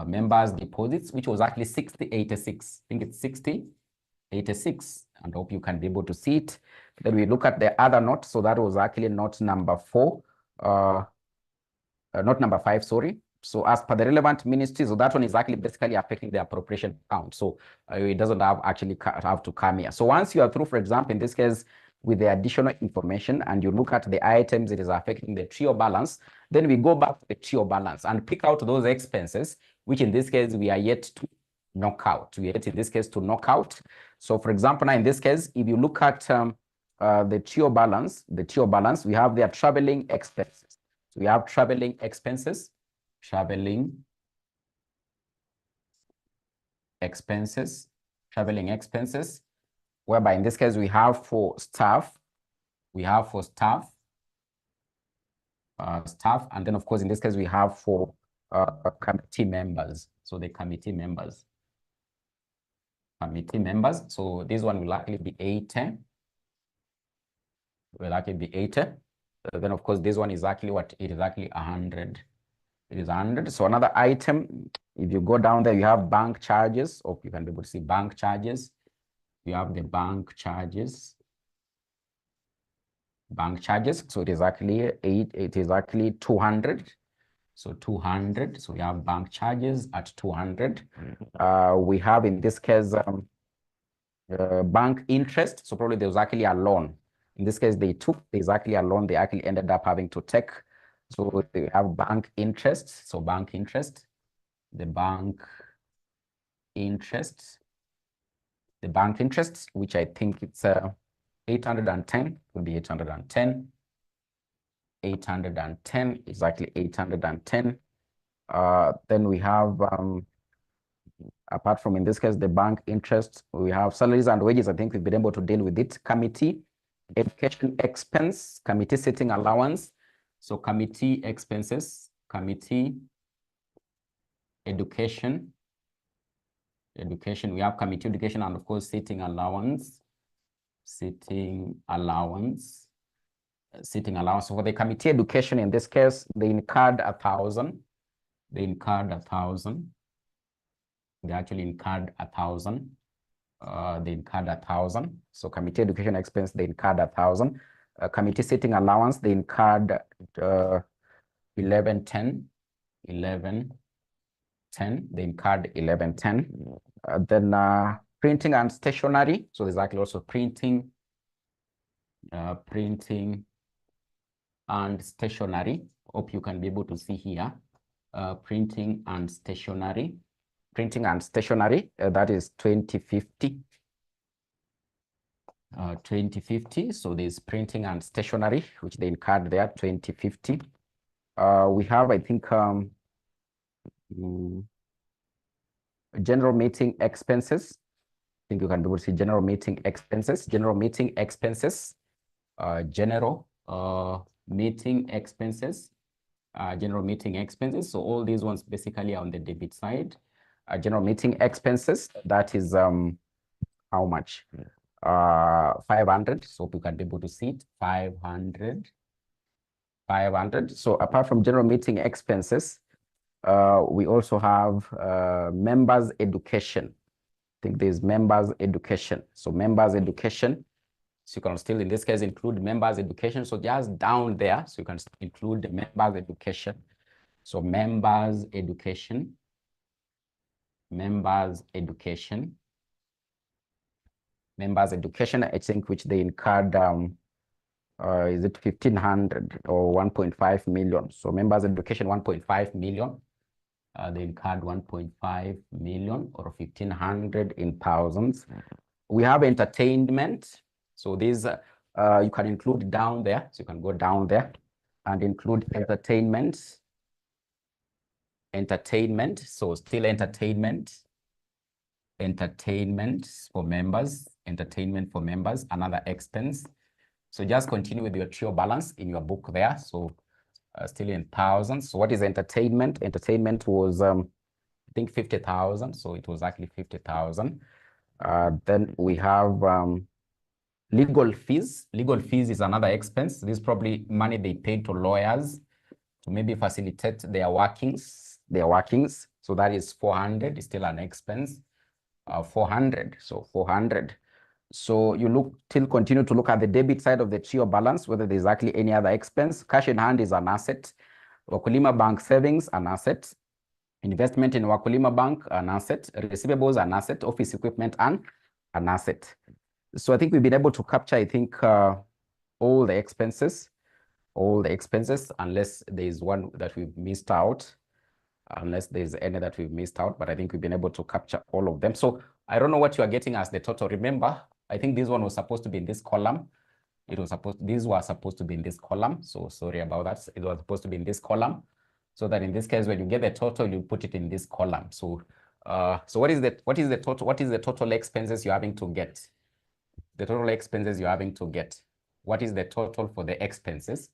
members' deposits, which was actually 6086. I think it's 6086, and I hope you can be able to see it. Then we look at the other note. So that was actually note number 4, not number 5, sorry. So as per the relevant ministry, so that one is actually basically affecting the appropriation account. So it doesn't have to come here. So once you are through, for example, in this case, with the additional information, and you look at the items it is affecting the trio balance, then we go back to the trio balance and pick out those expenses, which in this case, we are yet to knock out. We are yet in this case to knock out. So for example, now in this case, if you look at the trio balance, we have their traveling expenses. So we have traveling expenses, whereby in this case we have for staff, and then of course in this case we have for committee members. So the committee members. So this one will likely be 80. Then of course this one is actually what? It is actually 100. It is 100. So another item, if you go down there, you have bank charges. Or you can be able to see bank charges. You have the bank charges. So it is actually 200. So 200. So we have bank charges at 200. We have in this case bank interest. So probably there was actually a loan. In this case, there's actually a loan they actually ended up having to take. So they have bank interest. So bank interest, the bank interest, which I think it's 810, would be 810. 810, exactly 810. Then we have, apart from in this case, the bank interest, we have salaries and wages. I think we've been able to deal with it. Committee, education expense, committee sitting allowance. So committee expenses, committee, education, we have committee education, and of course, sitting allowance. So for the committee education, in this case, they incurred 1,000. They actually incurred 1,000. So committee education expense, they incurred 1,000. Committee sitting allowance, they incurred 1110. They incurred 1110. Then printing and stationery. So there's actually also printing and stationery. Hope you can be able to see here. Printing and stationery. That is 2050. 2050. So there's printing and stationery, which they incurred there, 2050. We have, I think, general meeting expenses. I think you can be able to see general meeting expenses. General meeting expenses. So all these ones basically are on the debit side. General meeting expenses, that is how much? 500. So you can be able to see it. 500. So apart from general meeting expenses, we also have members education. I think there's members education. So members education. So you can still, in this case, include members education. So just down there, so you can include the members education. So members education. I think, which they incurred, is it 1,500 or 1.5 million? So members education, 1.5 million. They incurred 1.5 million or 1,500 in thousands. We have entertainment. So these You can include down there. So you can go down there and include entertainment. So still entertainment for members, another expense. So just continue with your trio balance in your book there. So still in thousands. So what is entertainment? Entertainment was, I think 50,000. So it was actually 50,000. Then we have legal fees. Legal fees is another expense. This is probably money they paid to lawyers to maybe facilitate their workings. So that is 400. It's still an expense. 400. So 400. So you continue to look at the debit side of the trio balance, whether there's actually any other expense. Cash in hand is an asset. Wakulima Bank savings, an asset. Investment in Wakulima Bank, an asset. Receivables, an asset. Office equipment, an asset. So I think we've been able to capture, I think, all the expenses, unless there is one that we've missed out. Unless there's any that we've missed out, but I think we've been able to capture all of them. So I don't know what you are getting as the total. Remember, I think this one was supposed to be in this column. These were supposed to be in this column. So sorry about that. It was supposed to be in this column. So that in this case, when you get the total, you put it in this column. So what is the total expenses you're having to get? The total expenses you're having to get. What is the total for the expenses?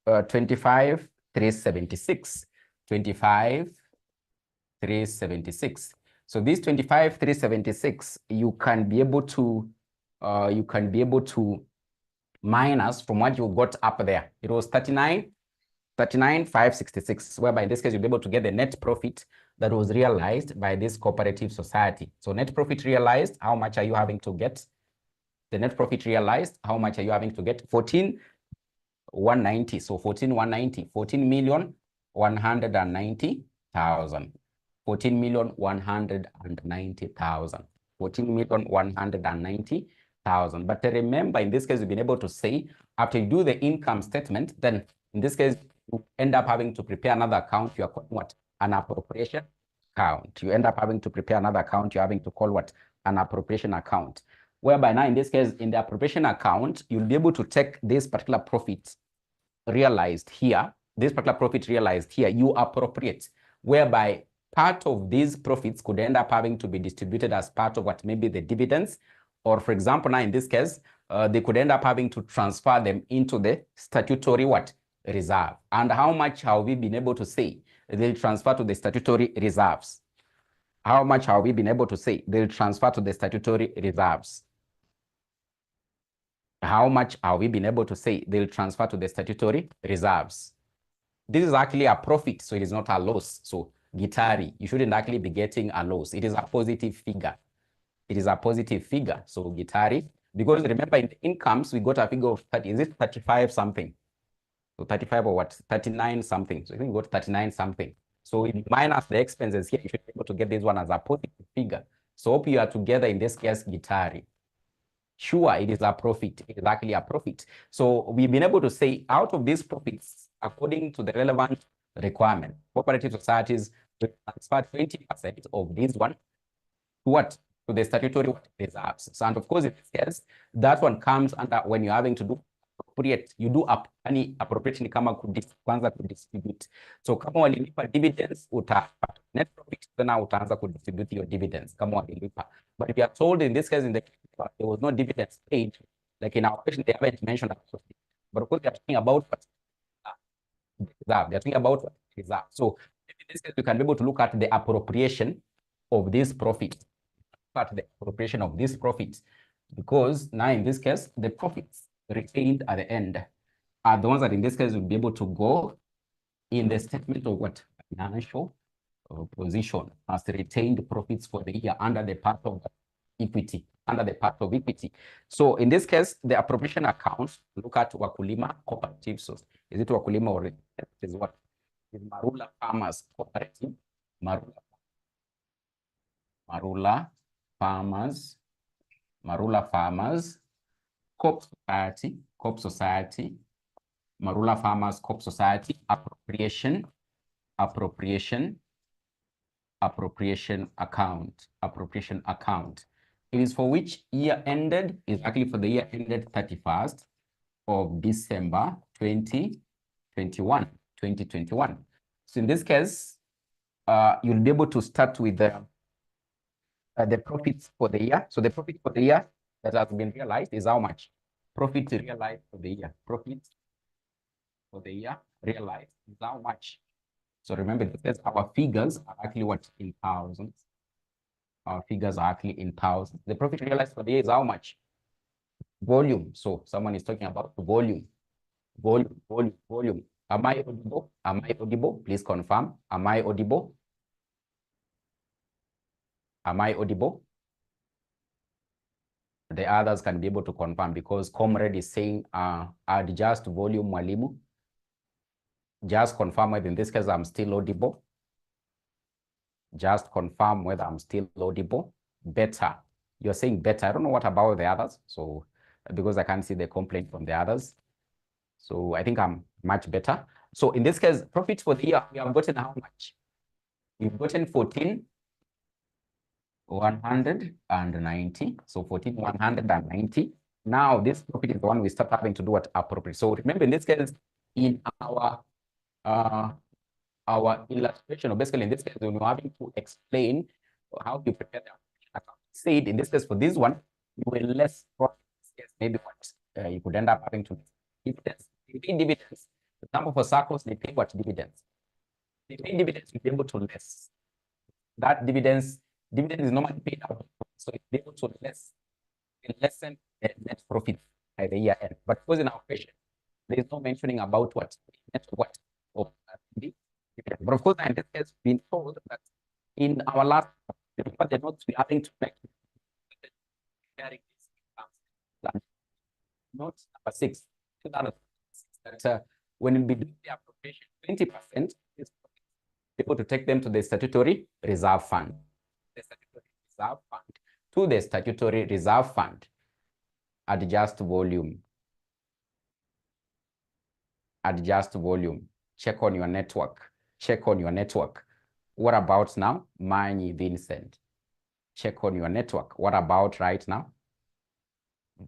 25,376. 25,376. So this 25,376, you can be able to minus from what you got up there. It was 39,566, whereby in this case you'll be able to get the net profit that was realized by this cooperative society. So net profit realized, how much are you having to get? The net profit realized, how much are you having to get? 14,190. So 14,190, 14,190,000. 14,190,000. 14,190,000. But remember, in this case, we've been able to say, after you do the income statement, then in this case, you end up having to prepare another account. You are calling what? An appropriation account. You end up having to prepare another account. You're having to call what? An appropriation account. Whereby now, in this case, in the appropriation account, you'll be able to take this particular profit realized here, you appropriate, whereby part of these profits could end up having to be distributed as part of what maybe the dividends, or for example, now in this case, they could end up having to transfer them into the statutory what? Reserve. And how much have we been able to say they'll transfer to the statutory reserves? How much have we been able to say they'll transfer to the statutory reserves? How much have we been able to say they'll transfer to the statutory reserves? This is actually a profit, so it is not a loss. So Gitari, you shouldn't actually be getting a loss. It is a positive figure. It is a positive figure. So Gitari, because remember in the incomes, we got a figure of 30, is it 35 something? So 35 or what? 39 something. So I think we got 39 something. So if you minus the expenses here, you should be able to get this one as a positive figure. So hope you are together in this case, Gitari. Sure, it is a profit. It is actually a profit. So we've been able to say out of these profits, according to the relevant requirement, cooperative societies will transfer 20% of this one to what? To the statutory reserves. So, and of course, in this case, that one comes under when you're having to do appropriate, you do any appropriation kama kwanza kudistribute. So kama walilipa dividends, utapata net profit, then utaanza kudistribute your dividends kama walilipa. But if you are told in this case, there was no dividends paid, like in our question, they haven't mentioned about it. But of course, they're talking about what? Reserve. They're talking about what? Reserve. So in this case, you can be able to look at the appropriation of this profit. At the appropriation of this profit, because now in this case, the profits retained at the end are the ones that in this case will be able to go in the statement of what? Financial position as retained profits for the year under the part of equity, So in this case, the appropriation accounts, look at Wakulima Cooperative. So is it Wakulima or is what? Is Marula Farmers Cooperative, Marula Farmers, Coop Society, Marula Farmers Coop Society, appropriation account. It is for which year ended? It's actually for the year ended 31st of December 2021. So in this case, you'll be able to start with the profits for the year. So the profit for the year that has been realized is how much? Profit realized for the year. Profit for the year realized is how much? So remember, because our figures are actually what? In thousands. Our figures are actually in thousands. The profit realized for the year is how much? Volume. So someone is talking about volume. Volume. Am I audible? Am I audible? Please confirm. Am I audible? Am I audible? The others can be able to confirm because Comrade is saying, adjust volume, Mwalimu. Just confirm whether in this case I'm still audible. Just confirm whether I'm still audible. Better. You're saying better. I don't know what about the others. So because I can't see the complaint from the others. So I think I'm much better. So in this case, profits for the year, we have gotten how much? We've gotten 14,190. So 14,190. Now this profit is the one we start having to do what appropriate. So remember in this case, in our illustration, or basically in this case, when we're having to explain how you prepare the account. Said in this case for this one, you will less profits. Maybe what you could end up having to dividends. They pay dividends. For example, for SACCOs, they pay what dividends? They pay dividends, you'll be able to less. That dividend is normally paid out. So it's able to lessen the net profit by the year end. But because in our question, there is no mentioning about what net what of the dividend. But of course, in this case, been told that in our last the notes we are having to make note number 6, that when we do the appropriation, 20% is able to take them to the statutory reserve fund. The statutory reserve fund to the statutory reserve fund. Adjust volume. Adjust volume. Check on your network. Check on your network. What about now? Mani Vincent. Check on your network. What about right now?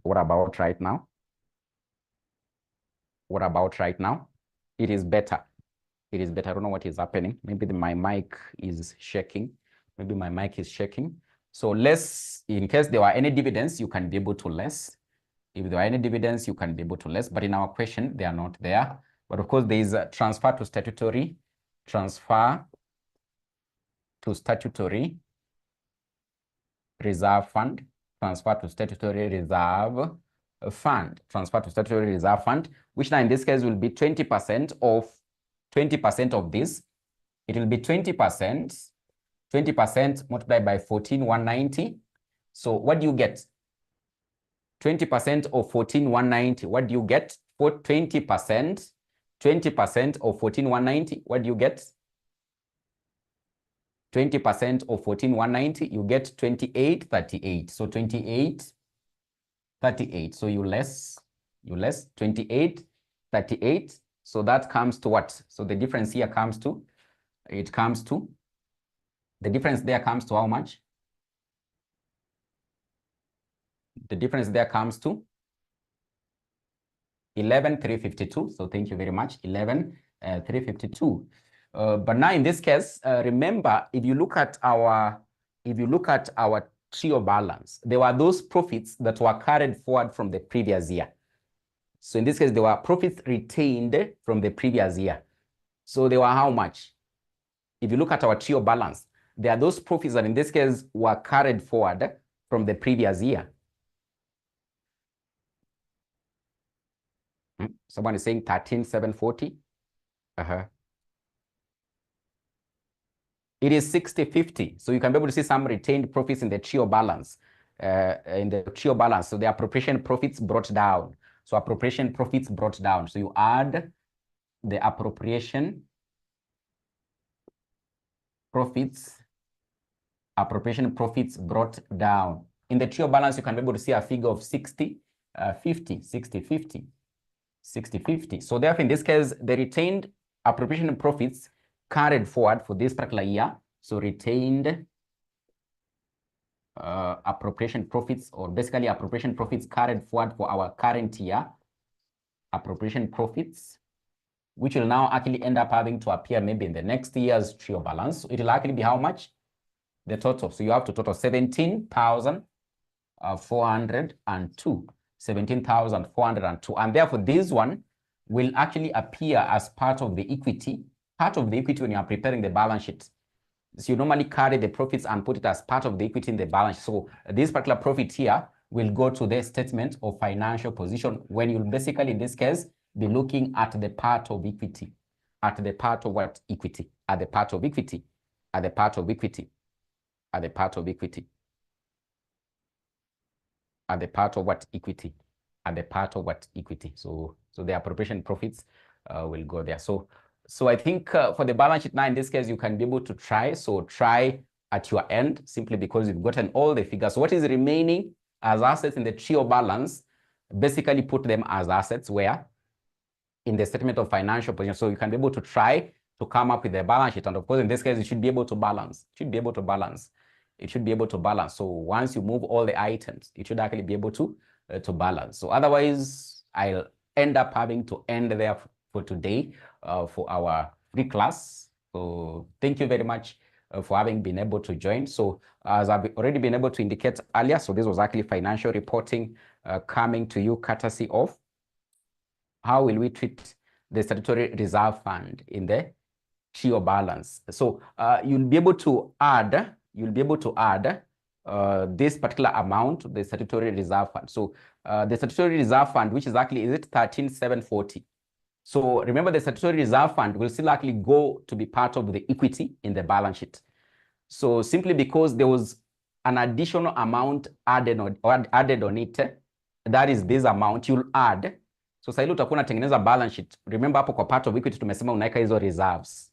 What about right now? What about right now? It is better. It is better. I don't know what is happening. Maybe my mic is shaking. Maybe my mic is shaking. So less, in case there were any dividends, you can be able to less. If there are any dividends, you can be able to less. But in our question, they are not there. But of course, there is a transfer to statutory reserve fund, transfer to statutory reserve fund, transfer to statutory reserve fund, which now in this case will be 20% of this. It will be 20% multiplied by 14,190. So what do you get? 20% of 14,190. What do you get? For 20% of 14,190. What do you get? 20% of 14,190, you get 2838. So 2838. So you less 2838. So that comes to what? So the difference here comes to, the difference there comes to how much? The difference there comes to 11,352. So thank you very much. 11,352. But now in this case, remember, if you look at our trio balance, there were those profits that were carried forward from the previous year. So in this case, there were profits retained from the previous year. So they were how much? If you look at our trio balance, there are those profits that in this case were carried forward from the previous year. Someone is saying 13,740. It is 60/50. So you can be able to see some retained profits in the trio balance. So the appropriation profits brought down. So appropriation profits brought down. So you add the appropriation profits brought down. In the trio balance, you can be able to see a figure of 60/50. So therefore, in this case, the retained appropriation profits carried forward for this particular year. So retained appropriation profits, or basically appropriation profits carried forward for our current year, appropriation profits, which will now actually end up having to appear maybe in the next year's trio balance. It will actually be how much? The total. So you have to total 17,402. 17,402. And therefore, this one will actually appear as part of the equity. Part of the equity when you are preparing the balance sheet. So you normally carry the profits and put it as part of the equity in the balance sheet. So this particular profit here will go to the statement of financial position, when you'll basically, in this case, be looking at the part of equity. At the part of what? Equity. At the part of equity. At the part of equity. At the part of equity. At the part of what? Equity. At the part of what? Equity. So the appropriation profits will go there. So I think for the balance sheet now, in this case, you can be able to try. So try at your end, simply because you've gotten all the figures. So what is remaining as assets in the trio balance, basically put them as assets where? In the statement of financial position. So you can be able to try to come up with the balance sheet. And of course, in this case, it should be able to balance. It should be able to balance. It should be able to balance. So once you move all the items, it should actually be able to balance. So otherwise, I'll end up having to end there for today for our free class. So thank you very much for having been able to join. So as I've already been able to indicate earlier, so this was actually financial reporting coming to you courtesy of how will we treat the statutory reserve fund in the trio balance. So you'll be able to add this particular amount to the statutory reserve fund. So the statutory reserve fund, which is actually, is it 13,740? So remember, the statutory reserve fund will still actually go to be part of the equity in the balance sheet. So simply because there was an additional amount added on it, that is this amount, you'll add. So sasa ile utakuwa unatengeneza balance sheet. Remember hapo kwa part of equity tumesema unaweka hizo reserves.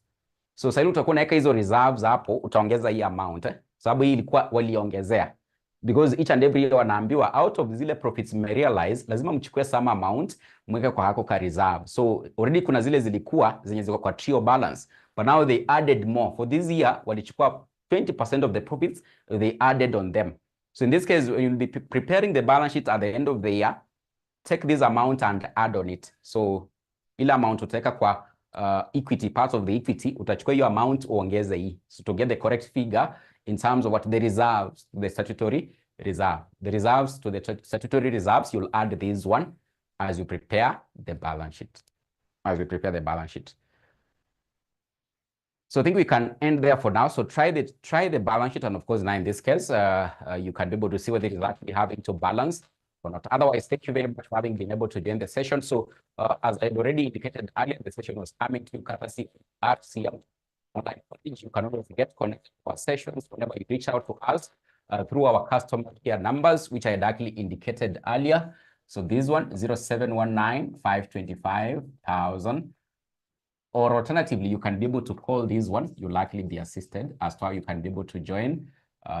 So sasa ile utakuwa unaweka hizo reserves hapo, utaongeza hii amount. Sababu hii ilikuwa waliongezea. Because each and every year wanaambiwa out of zile profits realize, lazima mchukue some amount mweke kwa hako ka reserve. So already kuna zile zilikuwa zenye ziko kwa trio balance, but now they added more. For this year walichukua 20% of the profits, they added on them. So in this case, when you'll be preparing the balance sheet at the end of the year, take this amount and add on it. So ile amount utaweka kwa equity, part of the equity, utachukua hiyo amount uongeze hii. So to get the correct figure in terms of what the reserves, the statutory reserve. The reserves to the statutory reserves, you'll add this one as you prepare the balance sheet. As we prepare the balance sheet. So I think we can end there for now. So try the balance sheet, and of course now in this case, you can be able to see whether it is actually having to balance or not. Otherwise, thank you very much for having been able to join the session. So as I had already indicated earlier, the session was coming to you courtesy of RCM Online College. You can always get connected to our sessions whenever you reach out to us through our customer care numbers, which I had actually indicated earlier. So this one, 0719-525,000. Or alternatively, you can be able to call this one. You'll likely be assisted as to how you can be able to join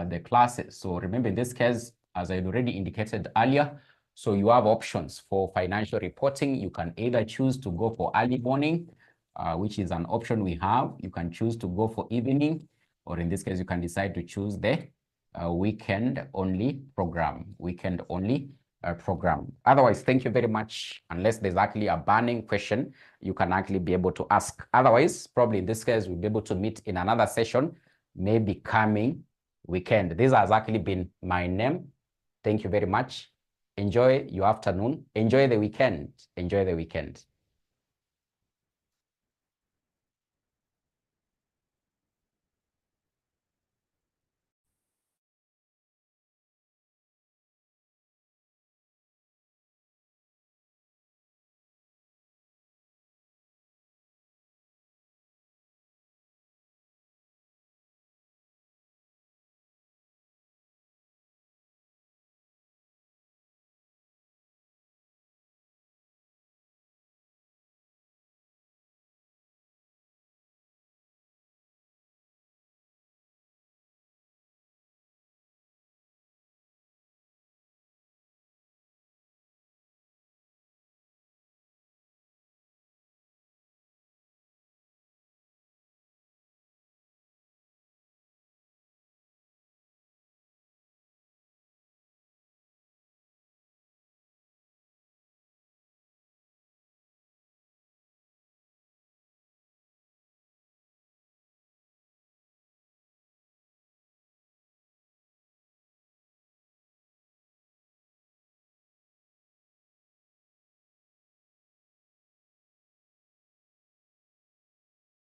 the classes. So remember, in this case, as I had already indicated earlier, so you have options for financial reporting. You can either choose to go for early morning, which is an option we have. You can choose to go for evening, or in this case, you can decide to choose the weekend only program. Weekend only program. Otherwise, thank you very much. Unless there's actually a burning question, you can actually be able to ask. Otherwise, probably in this case, we'll be able to meet in another session, maybe coming weekend. This has actually been my name. Thank you very much. Enjoy your afternoon. Enjoy the weekend. Enjoy the weekend.